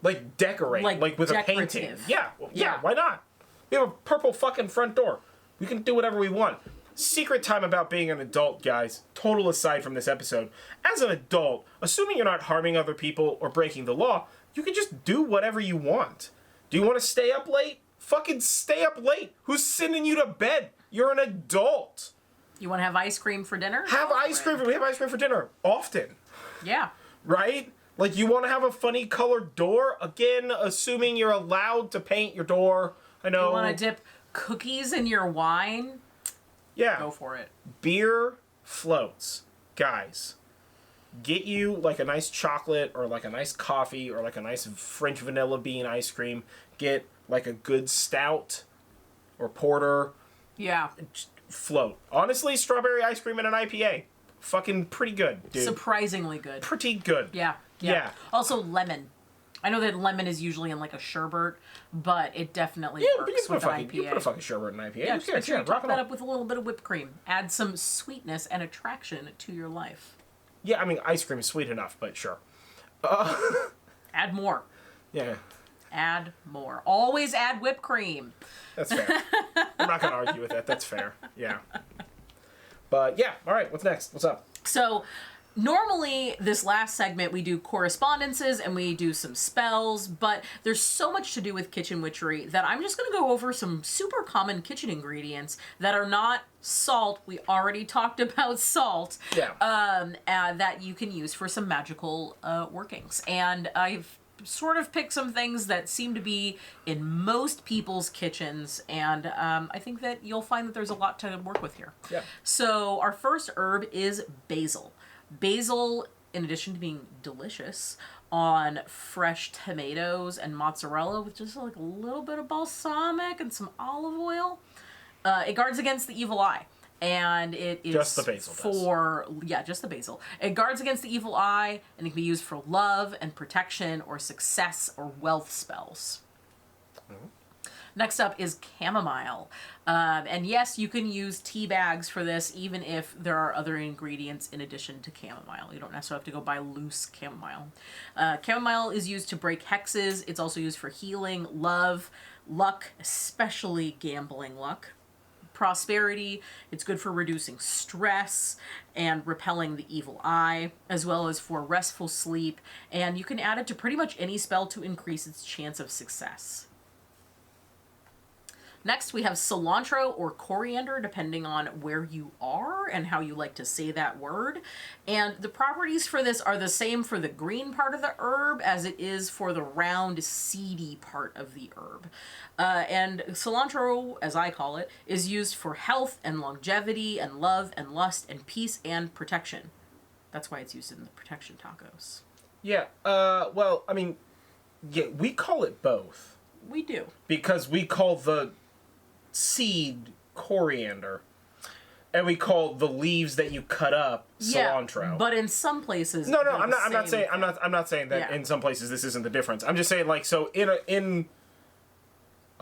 Like, decorate. Like with decorative. A painting. Yeah, why not? We have a purple fucking front door. We can do whatever we want. Secret time about being an adult, guys. Total aside from this episode. As an adult, assuming you're not harming other people or breaking the law, you can just do whatever you want. Do you want to stay up late? Fucking stay up late. Who's sending you to bed? You're an adult. You want to have ice cream for dinner? We have ice cream for dinner. Often. Yeah. Right? Like, you want to have a funny colored door? Again, assuming you're allowed to paint your door. I know. You want to dip cookies in your wine? Yeah. Go for it. Beer floats. Guys, get you, like, a nice chocolate or, like, a nice coffee or, like, a nice French vanilla bean ice cream. Get, like, a good stout or porter. Yeah. Float. Honestly, strawberry ice cream and an IPA. Fucking pretty good, dude. Surprisingly good. Pretty good. Yeah. Also, lemon. I know that lemon is usually in, like, a sherbet, but it definitely works with an IPA. You put a fucking sherbet in an IPA. Yeah, just make sure you top that up up with a little bit of whipped cream. Add some sweetness and attraction to your life. Yeah, I mean, ice cream is sweet enough, but sure. Add more. Yeah. Add more. Always add whipped cream. That's fair. I'm not going to argue with that. That's fair. Yeah. But, yeah. All right. What's next? What's up? So, normally, this last segment, we do correspondences and we do some spells, but there's so much to do with kitchen witchery that I'm just going to go over some super common kitchen ingredients that are not salt. We already talked about salt. Yeah. That you can use for some magical workings. And I've sort of picked some things that seem to be in most people's kitchens, and I think that you'll find that there's a lot to work with here. Yeah. So our first herb is basil. Basil, in addition to being delicious on fresh tomatoes and mozzarella with just like a little bit of balsamic and some olive oil, it guards against the evil eye. And it is just the basil just the basil. It guards against the evil eye, and it can be used for love and protection or success or wealth spells. Mm-hmm. Next up is chamomile. And yes, you can use tea bags for this, even if there are other ingredients in addition to chamomile. You don't necessarily have to go buy loose chamomile. Chamomile is used to break hexes. It's also used for healing, love, luck, especially gambling luck. Prosperity. It's good for reducing stress and repelling the evil eye, as well as for restful sleep, and you can add it to pretty much any spell to increase its chance of success. Next, we have cilantro or coriander, depending on where you are and how you like to say that word. And the properties for this are the same for the green part of the herb as it is for the round, seedy part of the herb. And cilantro, as I call it, is used for health and longevity and love and lust and peace and protection. That's why it's used in the protection tacos. Yeah, well, I mean, yeah, we call it both. We do. Because we call the seed coriander, and we call the leaves that you cut up cilantro. Yeah, but in some places, no, I'm not saying that in some places this isn't the difference. I'm just saying, like, so in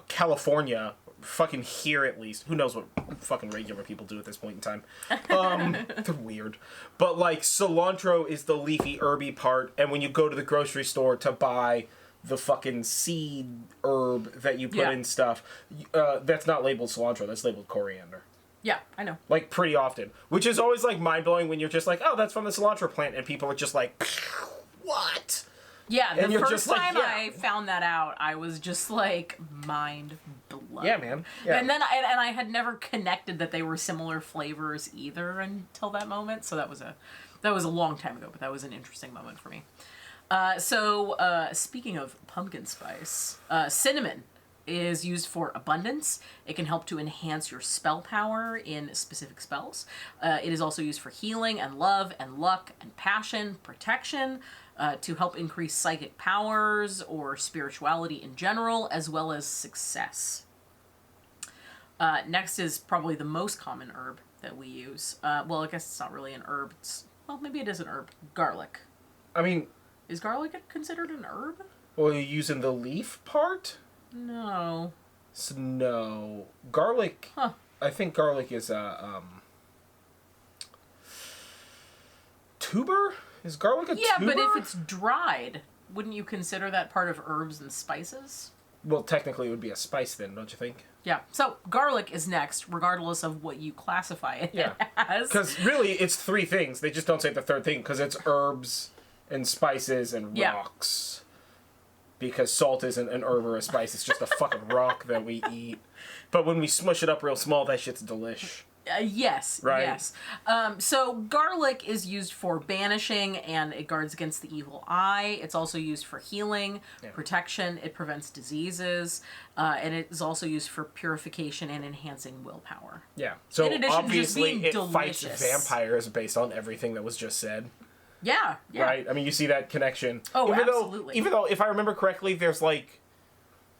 California, fucking here at least, who knows what fucking regular people do at this point in time. They're weird. But, like, cilantro is the leafy herby part, and when you go to the grocery store to buy the fucking seed herb that you put in stuff, that's not labeled cilantro, that's labeled coriander. Yeah, I know. Like, pretty often. Which is always, like, mind-blowing when you're just like, oh, that's from the cilantro plant, and people are just like, what? Yeah, the first time I found that out, I was just like, mind blown. Yeah, man. Yeah. And then I had never connected that they were similar flavors either until that moment, so that was a long time ago, but that was an interesting moment for me. So speaking of pumpkin spice, cinnamon is used for abundance. It can help to enhance your spell power in specific spells. It is also used for healing and love and luck and passion, protection, to help increase psychic powers or spirituality in general, as well as success. Next is probably the most common herb that we use. Well, I guess it's not really an herb. Well, maybe it is an herb. Garlic. I mean, is garlic considered an herb? Well, you're using the leaf part? No. No. Garlic... Huh. I think garlic is a, tuber? Is garlic a tuber? Yeah, but if it's dried, wouldn't you consider that part of herbs and spices? Well, technically it would be a spice then, don't you think? Yeah. So, garlic is next, regardless of what you classify it as. Because really, it's three things. They just don't say the third thing, because it's herbs and spices and rocks. Because salt isn't an herb or a spice, it's just a fucking rock that we eat. But when we smush it up real small, that shit's delish. Yes, Right. yes. So garlic is used for banishing, and it guards against the evil eye. It's also used for healing, protection. It prevents diseases, and it is also used for purification and enhancing willpower. Yeah. So In addition to just obviously being it delicious. fights vampires based on everything that was just said. Yeah, yeah. Right? I mean, you see that connection. Oh, even absolutely. Even though, if I remember correctly, there's like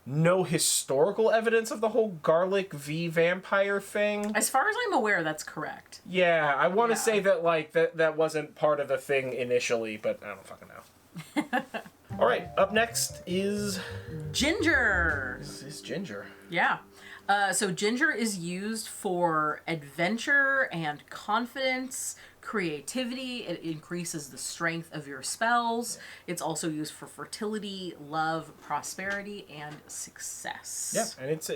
no historical evidence of the whole garlic v vampire thing. As far as I'm aware, that's correct. Yeah, I want to Yeah. say that like that wasn't part of the thing initially, but I don't fucking know. All right, up next is Ginger. ginger. Yeah. So ginger is used for adventure and confidence, creativity. It increases the strength of your spells. It's also used for fertility, love, prosperity, and success. Yeah, and it's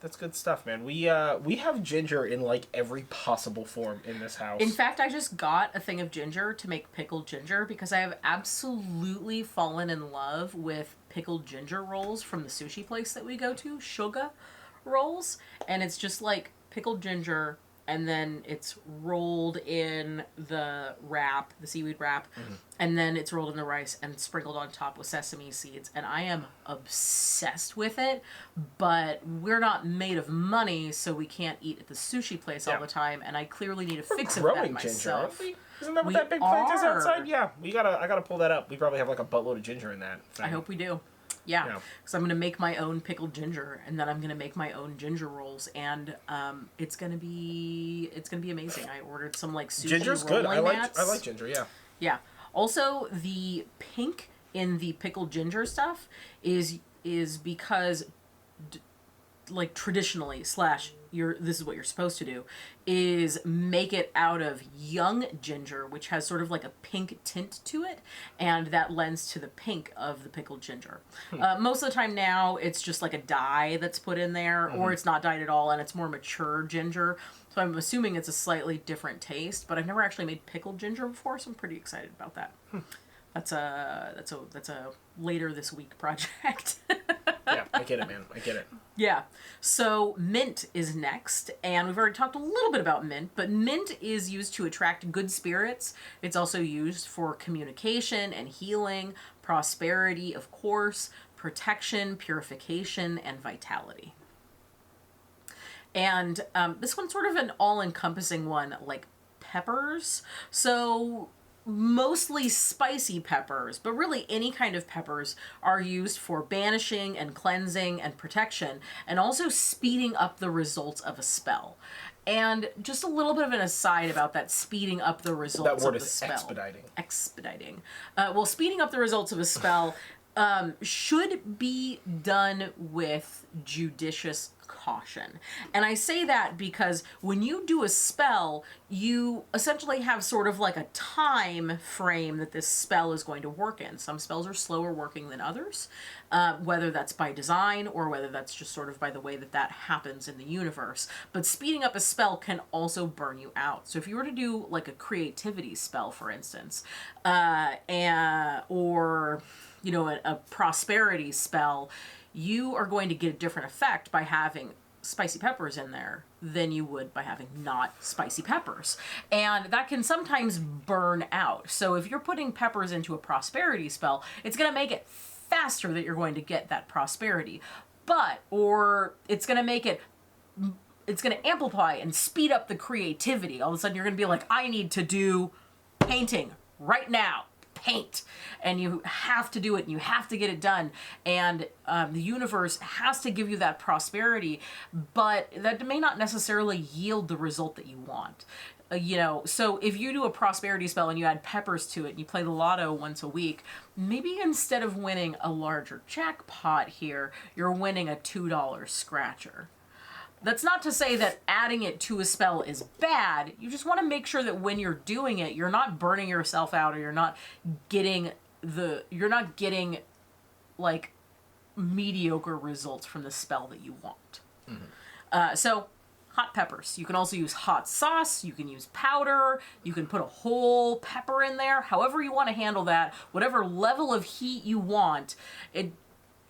that's good stuff, man. We have ginger in like every possible form in this house. In fact, I just got a thing of ginger to make pickled ginger because I have absolutely fallen in love with pickled ginger rolls from the sushi place that we go to, Suga rolls, and it's just like pickled ginger, and then it's rolled in the wrap, the seaweed wrap, and then it's rolled in the rice and sprinkled on top with sesame seeds, and I am obsessed with it, but we're not made of money, so we can't eat at the sushi place all the time, and I clearly need a fix of that growing myself. ginger, aren't we? Isn't that what We that big plant is are. outside? Yeah, I gotta pull that up. We probably have like a buttload of ginger in that thing. I hope we do. Yeah, Yeah. because I'm gonna make my own pickled ginger, and then I'm gonna make my own ginger rolls, and it's gonna be amazing. I ordered some like sushi Ginger's good. I rolling mats. like ginger. Yeah. Yeah. Also, the pink in the pickled ginger stuff is because like traditionally this is what you're supposed to do, is make it out of young ginger, which has sort of like a pink tint to it, and that lends to the pink of the pickled ginger. Most of the time now, it's just like a dye that's put in there, or it's not dyed at all, and it's more mature ginger. So I'm assuming it's a slightly different taste, but I've never actually made pickled ginger before, so I'm pretty excited about that. That's a later this week project. Yeah, I get it, man. I get it. Yeah. So mint is next, and we've already talked a little bit about mint, but mint is used to attract good spirits. It's also used for communication and healing, prosperity, of course, protection, purification, and vitality. And this one's sort of an all-encompassing one, like peppers. So mostly spicy peppers, but really any kind of peppers are used for banishing and cleansing and protection, and also speeding up the results of a spell. And just a little bit of an aside about that speeding up the results That word of the is spell. expediting. Well, speeding up the results of a spell should be done with judicious caution. And I say that because when you do a spell, you essentially have sort of like a time frame that this spell is going to work in. Some spells are slower working than others, whether that's by design or whether that's just sort of by the way that happens in the universe. But speeding up a spell can also burn you out. So if you were to do like a creativity spell, for instance, or you know, a prosperity spell, you are going to get a different effect by having spicy peppers in there than you would by having not spicy peppers. And that can sometimes burn out. So if you're putting peppers into a prosperity spell, it's going to make it faster that you're going to get that prosperity. Or it's going to amplify and speed up the creativity. All of a sudden you're going to be like, I need to do painting right now. Paint, and you have to do it, and you have to get it done, and the universe has to give you that prosperity, but that may not necessarily yield the result that you want. So if you do a prosperity spell and you add peppers to it and you play the lotto once a week, maybe instead of winning a larger jackpot here, you're winning a $2 scratcher. That's not to say that adding it to a spell is bad. You just want to make sure that when you're doing it, you're not burning yourself out, or you're not getting like mediocre results from the spell that you want. So hot peppers. You can also use hot sauce. You can use powder. You can put a whole pepper in there. However you want to handle that, whatever level of heat you want.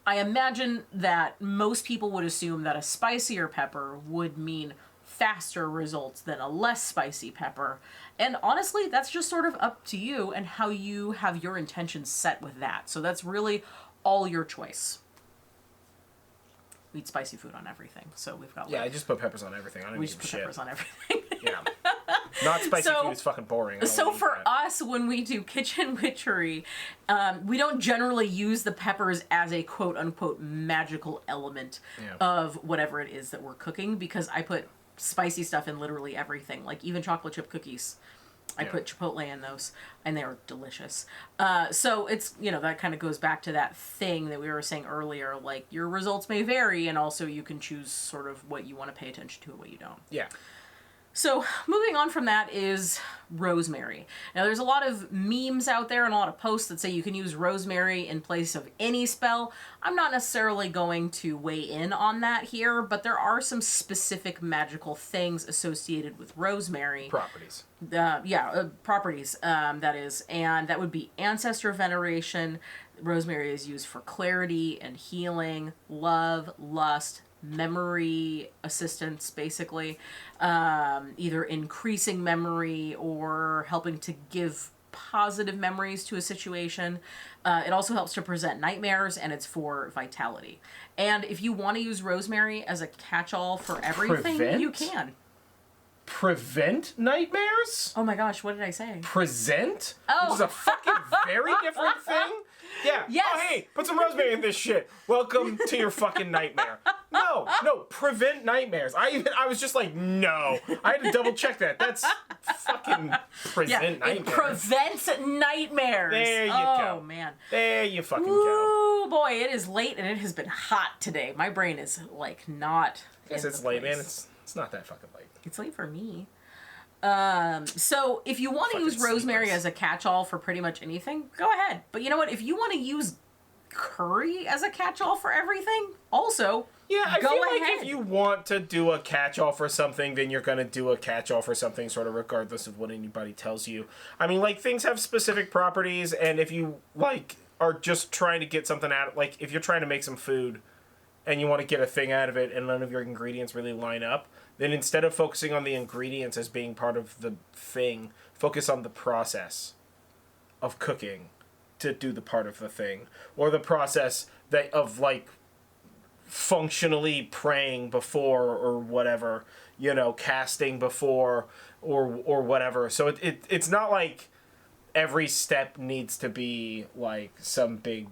I imagine that most people would assume that a spicier pepper would mean faster results than a less spicy pepper. And honestly, that's just sort of up to you and how you have your intentions set with that. So that's really all your choice. We eat spicy food on everything, so we've got. Yeah, I just put peppers on everything. I don't we give just a put shit. peppers on everything. Yeah. Not spicy food is fucking boring. So for us, when we do kitchen witchery, we don't generally use the peppers as a quote-unquote magical element of whatever it is that we're cooking, because I put spicy stuff in literally everything, like even chocolate chip cookies. I put chipotle in those, and they are delicious. So it's, that kind of goes back to that thing that we were saying earlier, like your results may vary, and also you can choose sort of what you want to pay attention to and what you don't. Yeah. So moving on from that is rosemary. Now there's a lot of memes out there and a lot of posts that say you can use rosemary in place of any spell. I'm not necessarily going to weigh in on that here, but there are some specific magical things associated with rosemary. Properties. Properties, that is. And that would be ancestor veneration. Rosemary is used for clarity and healing, love, lust, memory assistance, basically, either increasing memory or helping to give positive memories to a situation. It also helps to present nightmares, and it's for vitality. And if you want to use rosemary as a catch-all for everything, you can. Prevent nightmares? Oh my gosh, what did I say? Present? Oh. Which is a fucking very different thing? Yeah. Yes. Oh, hey, put some rosemary in this shit. Welcome to your fucking nightmare. No, prevent nightmares. I was just like, no. I had to double check that. That's fucking present nightmares. It prevents nightmares. There you go. Oh, man. There you fucking go. Ooh, boy, it is late and it has been hot today. My brain is, like, not Guess it's late, man. It's not that fucking late. It's late for me. So if you want to use rosemary as a catch-all for pretty much anything, go ahead. But you know what? If you want to use curry as a catch-all for everything, also, yeah, I go feel ahead. like if you want to do a catch-all for something, then you're going to do a catch-all for something sort of regardless of what anybody tells you. I mean, like, things have specific properties, and if you, like, are just trying to get something out, like, if you're trying to make some food and you want to get a thing out of it and none of your ingredients really line up, then instead of focusing on the ingredients as being part of the thing, focus on the process of cooking to do the part of the thing. Or the process that of, like, functionally praying before or whatever, casting before or whatever. So it's not like every step needs to be, like, some big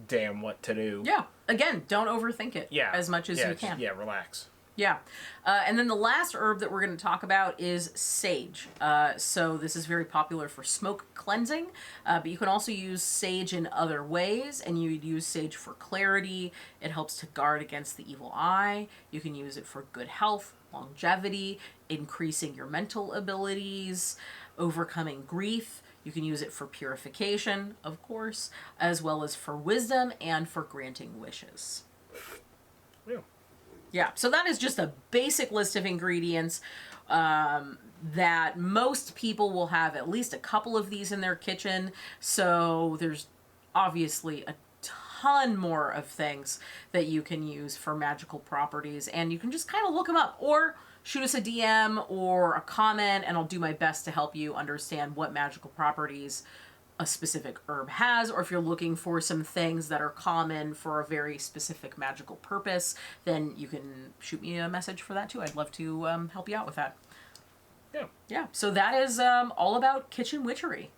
damn what to do. Yeah. Again, don't overthink it as much as you can. Relax. Yeah. And then the last herb that we're going to talk about is sage. So this is very popular for smoke cleansing, but you can also use sage in other ways, and you would use sage for clarity. It helps to guard against the evil eye. You can use it for good health, longevity, increasing your mental abilities, overcoming grief. You can use it for purification, of course, as well as for wisdom and for granting wishes. Yeah. Yeah, so that is just a basic list of ingredients that most people will have at least a couple of these in their kitchen. So there's obviously a ton more of things that you can use for magical properties, and you can just kind of look them up or shoot us a DM or a comment, and I'll do my best to help you understand what magical properties a specific herb has, or if you're looking for some things that are common for a very specific magical purpose, then you can shoot me a message for that too. I'd love to help you out with that. Yeah. So that is all about kitchen witchery.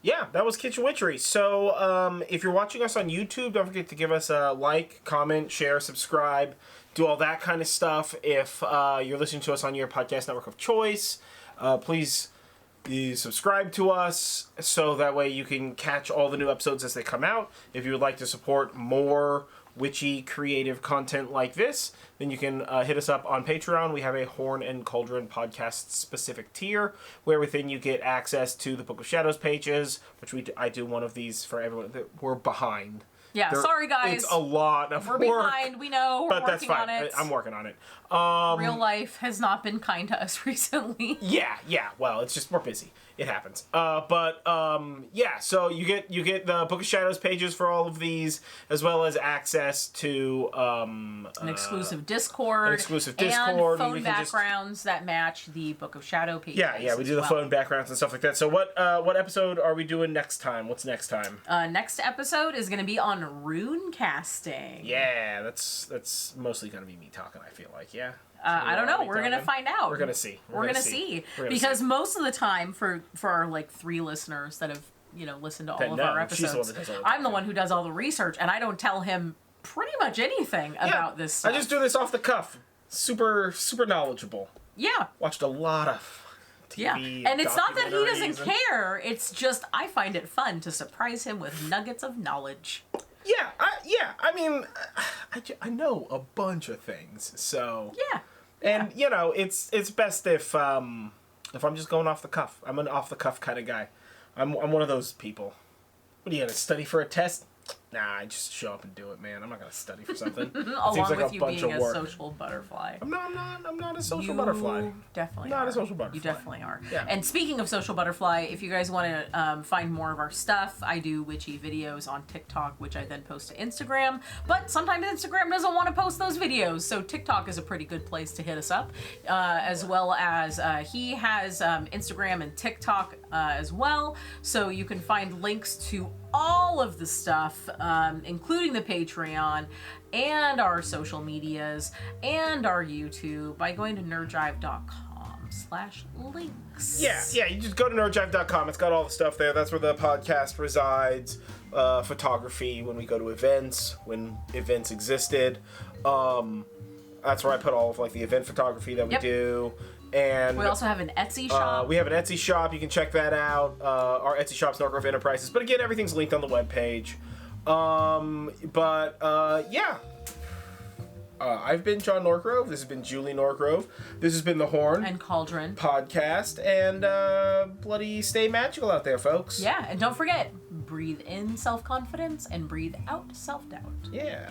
Yeah, that was Kitchen Witchery. So if you're watching us on YouTube, don't forget to give us a like, comment, share, subscribe, do all that kind of stuff. If you're listening to us on your podcast network of choice, please subscribe to us so that way you can catch all the new episodes as they come out. If you would like to support more witchy creative content like this, then you can hit us up on Patreon. We have a Horn and Cauldron podcast specific tier where within you get access to the Book of Shadows pages, which I do one of these for everyone that we're behind. Yeah, sorry guys. It's a lot of We're work. behind, we know, we're But that's working fine. on it. I'm working on it. Real life has not been kind to us recently. Yeah. Well, it's just we're busy. It happens. Yeah. So you get the Book of Shadows pages for all of these, as well as access to an exclusive Discord. and phone we can just- backgrounds that match the Book of Shadow pages. Yeah. We do the phone backgrounds and stuff like that. So what episode are we doing next time? What's next time? Next episode is going to be on rune casting. Yeah, that's mostly gonna be me talking. I feel like, yeah. I don't know. We're gonna find out. We're gonna see. We're gonna see. Because most of the time, for our like 3 listeners that have listened to all of our episodes, I'm the one who does all the research, and I don't tell him pretty much anything about this stuff. I just do this off the cuff. Super knowledgeable. Yeah. Watched a lot of TV. And it's not that he doesn't documentaries care. It's just I find it fun to surprise him with nuggets of knowledge. Yeah. I mean, I know a bunch of things. So Yeah. and it's best if I'm just going off the cuff. I'm an off the cuff kind of guy. I'm one of those people. What are you gonna study for a test? Nah, I just show up and do it, man. I'm not gonna study for something. Along with you being a social butterfly. I'm not a social butterfly. Definitely Not are. a social butterfly. You definitely are. Yeah. And speaking of social butterfly, if you guys want to find more of our stuff, I do witchy videos on TikTok, which I then post to Instagram. But sometimes Instagram doesn't want to post those videos, so TikTok is a pretty good place to hit us up. As well as he has Instagram and TikTok as well, so you can find links to all of the stuff, including the Patreon and our social medias and our YouTube by going to nerdjive.com/links. Yeah, you just go to nerdjive.com. It's got all the stuff there. That's where the podcast resides. Photography when we go to events, when events existed. That's where I put all of like the event photography that we do. And we also have an Etsy shop. We have an Etsy shop. You can check that out. Our Etsy shop's Norgrove Enterprises. But again, everything's linked on the webpage. Yeah. I've been John Norgrove. This has been Julie Norgrove. This has been the Horn and Cauldron podcast. And bloody stay magical out there, folks. Yeah, and don't forget, breathe in self-confidence and breathe out self-doubt. Yeah.